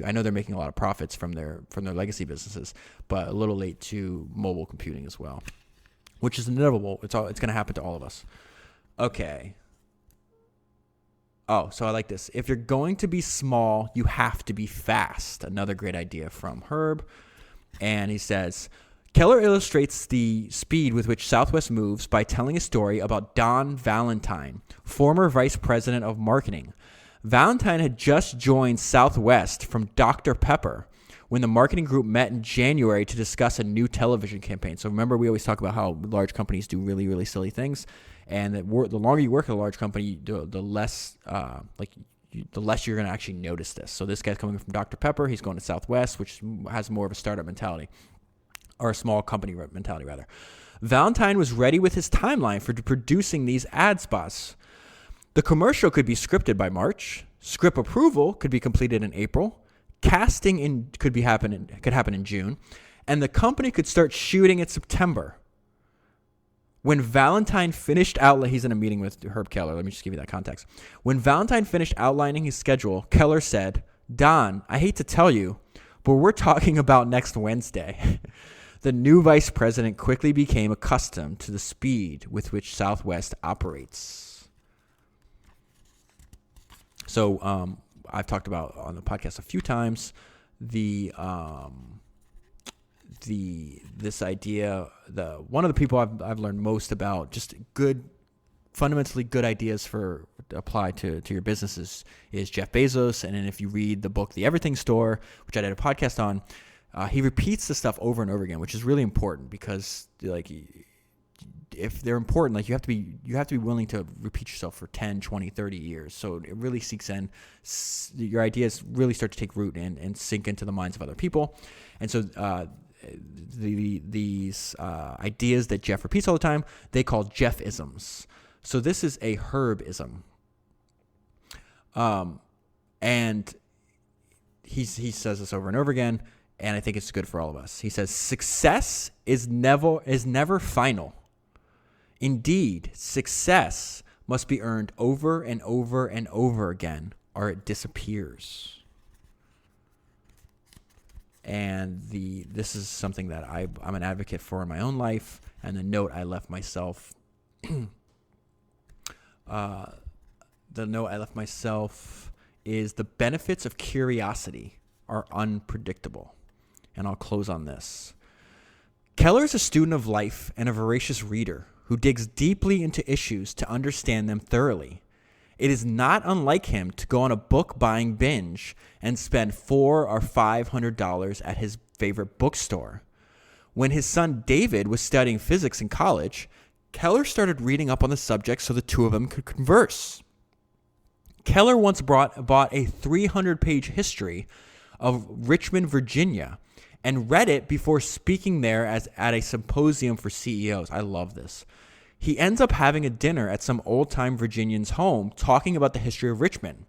I know they're making a lot of profits from their legacy businesses, but a little late to mobile computing as well, which is inevitable. It's going to happen to all of us. Okay. Oh, so I like this. If you're going to be small, you have to be fast. Another great idea from Herb. And he says, Kelleher illustrates the speed with which Southwest moves by telling a story about Don Valentine, former vice president of marketing. Valentine had just joined Southwest from Dr. Pepper when the marketing group met in January to discuss a new television campaign. So remember, we always talk about how large companies do really, really silly things, and that the longer you work at a large company, the less you're going to actually notice this. So this guy's coming from Dr. Pepper. He's going to Southwest, which has more of a startup mentality. Or a small company mentality, rather. Valentine was ready with his timeline for producing these ad spots. The commercial could be scripted by March. Script approval could be completed in April. Casting could happen in June. And the company could start shooting in September. When Valentine finished he's in a meeting with Herb Kelleher. Let me just give you that context. When Valentine finished outlining his schedule, Kelleher said, Don, I hate to tell you, but we're talking about next Wednesday. The new vice president quickly became accustomed to the speed with which Southwest operates. So I've talked about on the podcast a few times this idea. One of the people I've learned most about just fundamentally good ideas to apply to your businesses is Jeff Bezos. And then if you read the book The Everything Store, which I did a podcast on, he repeats the stuff over and over again, which is really important because if they're important, you have to be willing to repeat yourself for 10, 20, 30 years. So it really sinks in. Your ideas really start to take root and sink into the minds of other people. And so these ideas that Jeff repeats all the time, they call Jeff-isms. So this is a Herb-ism. And he says this over and over again, and I think it's good for all of us. He says, success is never final. Indeed, success must be earned over and over and over again, or it disappears. And this is something that I'm an advocate for in my own life, and the note I left myself is the benefits of curiosity are unpredictable. And I'll close on this. Kelleher is a student of life and a voracious reader who digs deeply into issues to understand them thoroughly. It is not unlike him to go on a book-buying binge and spend $400 or $500 at his favorite bookstore. When his son David was studying physics in college, Kelleher started reading up on the subject so the two of them could converse. Kelleher once bought a 300-page history of Richmond, Virginia, and read it before speaking there at a symposium for CEOs. I love this. He ends up having a dinner at some old-time Virginian's home talking about the history of Richmond.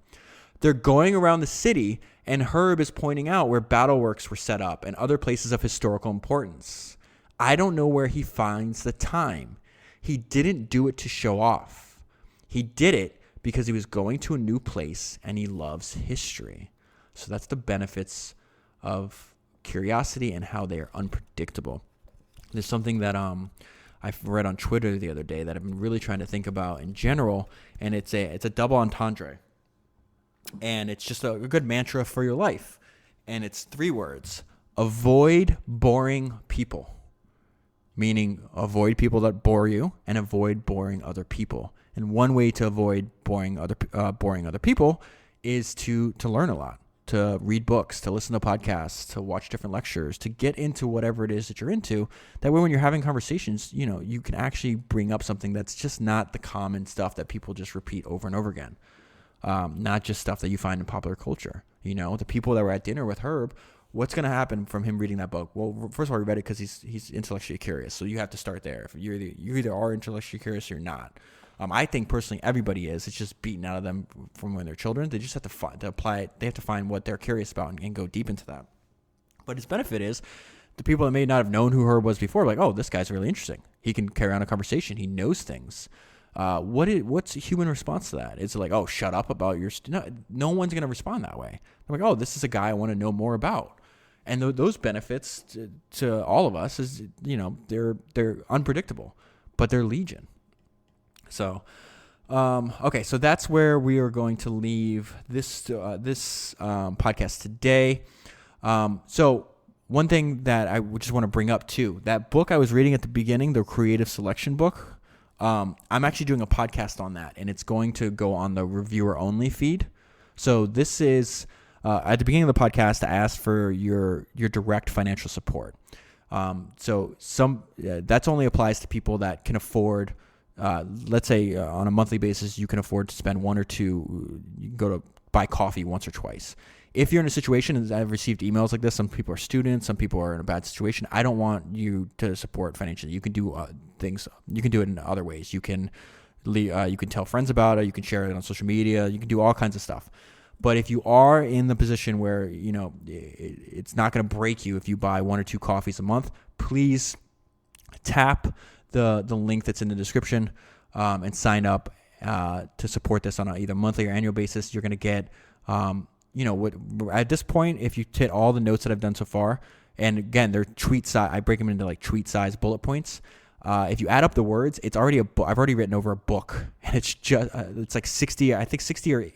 They're going around the city, And Herb is pointing out where battle works were set up and other places of historical importance. I don't know where he finds the time. He didn't do it to show off. He did it because he was going to a new place and he loves history. So that's the benefits of curiosity and how they are unpredictable. There's something that I've read on Twitter the other day that I've been really trying to think about in general, and it's a double entendre. And it's just a good mantra for your life. And it's 3 words. Avoid boring people. Meaning avoid people that bore you and avoid boring other people. And one way to avoid boring other people is to learn a lot, to read books, to listen to podcasts, to watch different lectures, to get into whatever it is that you're into. That way when you're having conversations, you can actually bring up something that's just not the common stuff that people just repeat over and over again. Not just stuff that you find in popular culture. The people that were at dinner with Herb, what's going to happen from him reading that book? Well, first of all, he read it because he's intellectually curious. So you have to start there. If you either are intellectually curious or you're not. I think personally everybody is. It's just beaten out of them from when they're children. They just have to apply it. They have to find what they're curious about and go deep into that. But his benefit is the people that may not have known who Herb was before, like, oh, this guy's really interesting. He can carry on a conversation. He knows things. What's a human response to that? Is it like, oh, shut up about your no one's going to respond that way. I'm like, oh, this is a guy I want to know more about. And those benefits to all of us is, they're unpredictable, but they're legion. So, okay, so that's where we are going to leave this podcast today. So one thing that I just want to bring up too, that book I was reading at the beginning, the creative selection book, I'm actually doing a podcast on that, and it's going to go on the reviewer only feed. So this is at the beginning of the podcast, I asked for your direct financial support. So that's only applies to people that can afford. Let's say on a monthly basis, you can afford to spend 1 or 2. You can go to buy coffee once or twice. If you're in a situation, and I've received emails like this, some people are students, some people are in a bad situation. I don't want you to support financially. You can do things. You can do it in other ways. You can tell friends about it. You can share it on social media. You can do all kinds of stuff. But if you are in the position where it's not going to break you if you buy 1 or 2 coffees a month, please tap the link that's in the description and sign up to support this on a either monthly or annual basis. You're going to get at this point, if you hit all the notes that I've done so far, and again, they're tweet size. I break them into like tweet size bullet points. If you add up the words, it's already a book. I've already written over a book, and it's just it's like 60 or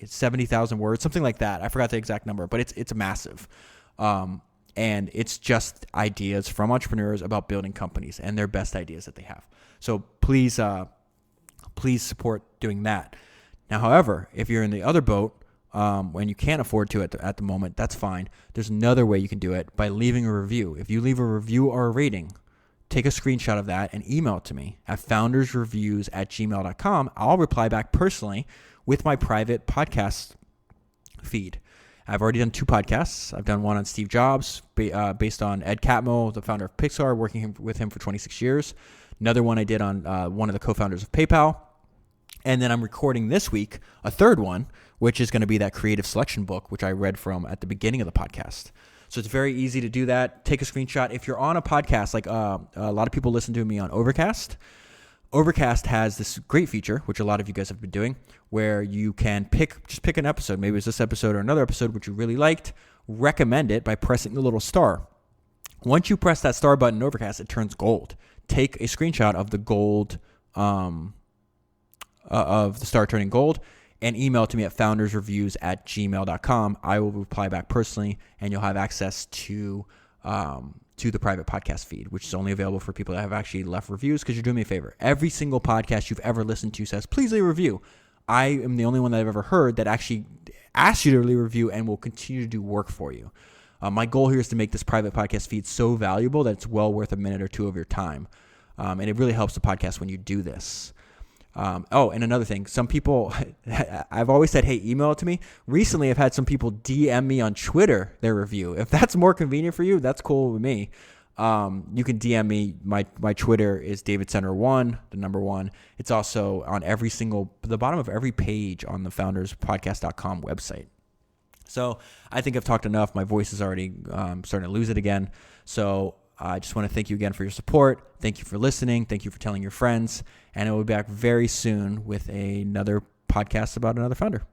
70,000 words, something like that. I forgot the exact number, but it's massive. And it's just ideas from entrepreneurs about building companies and their best ideas that they have. So please support doing that. Now, however, if you're in the other boat, when you can't afford to at the moment, that's fine. There's another way you can do it by leaving a review. If you leave a review or a rating, take a screenshot of that and email it to me at foundersreviews@gmail.com. I'll reply back personally with my private podcast feed. I've already done 2 podcasts. I've done one on Steve Jobs, based on Ed Catmull, the founder of Pixar, working with him for 26 years. Another one I did on one of the co-founders of PayPal. And then I'm recording this week a 3rd one, which is going to be that creative selection book, which I read from at the beginning of the podcast. So it's very easy to do that. Take a screenshot. If you're on a podcast, like a lot of people listen to me on Overcast. Overcast has this great feature, which a lot of you guys have been doing, where you can pick an episode. Maybe it's this episode or another episode which you really liked. Recommend it by pressing the little star. Once you press that star button in Overcast, it turns gold. Take a screenshot of the gold, of the star turning gold, and email it to me at foundersreviews@gmail.com. I will reply back personally, and you'll have access to the private podcast feed, which is only available for people that have actually left reviews, because you're doing me a favor. Every single podcast you've ever listened to says, please leave a review. I am the only one that I've ever heard that actually asks you to leave a review and will continue to do work for you. My goal here is to make this private podcast feed so valuable that it's well worth a minute or 2 of your time. And it really helps the podcast when you do this. And another thing, some people, I've always said, hey, email it to me. Recently, I've had some people DM me on Twitter their review. If that's more convenient for you, that's cool with me. You can DM me. My Twitter is DavidCenter1, the number 1. It's also on the bottom of every page on the founderspodcast.com website. So I think I've talked enough. My voice is already starting to lose it again. So I just want to thank you again for your support. Thank you for listening. Thank you for telling your friends. And I will be back very soon with another podcast about another founder.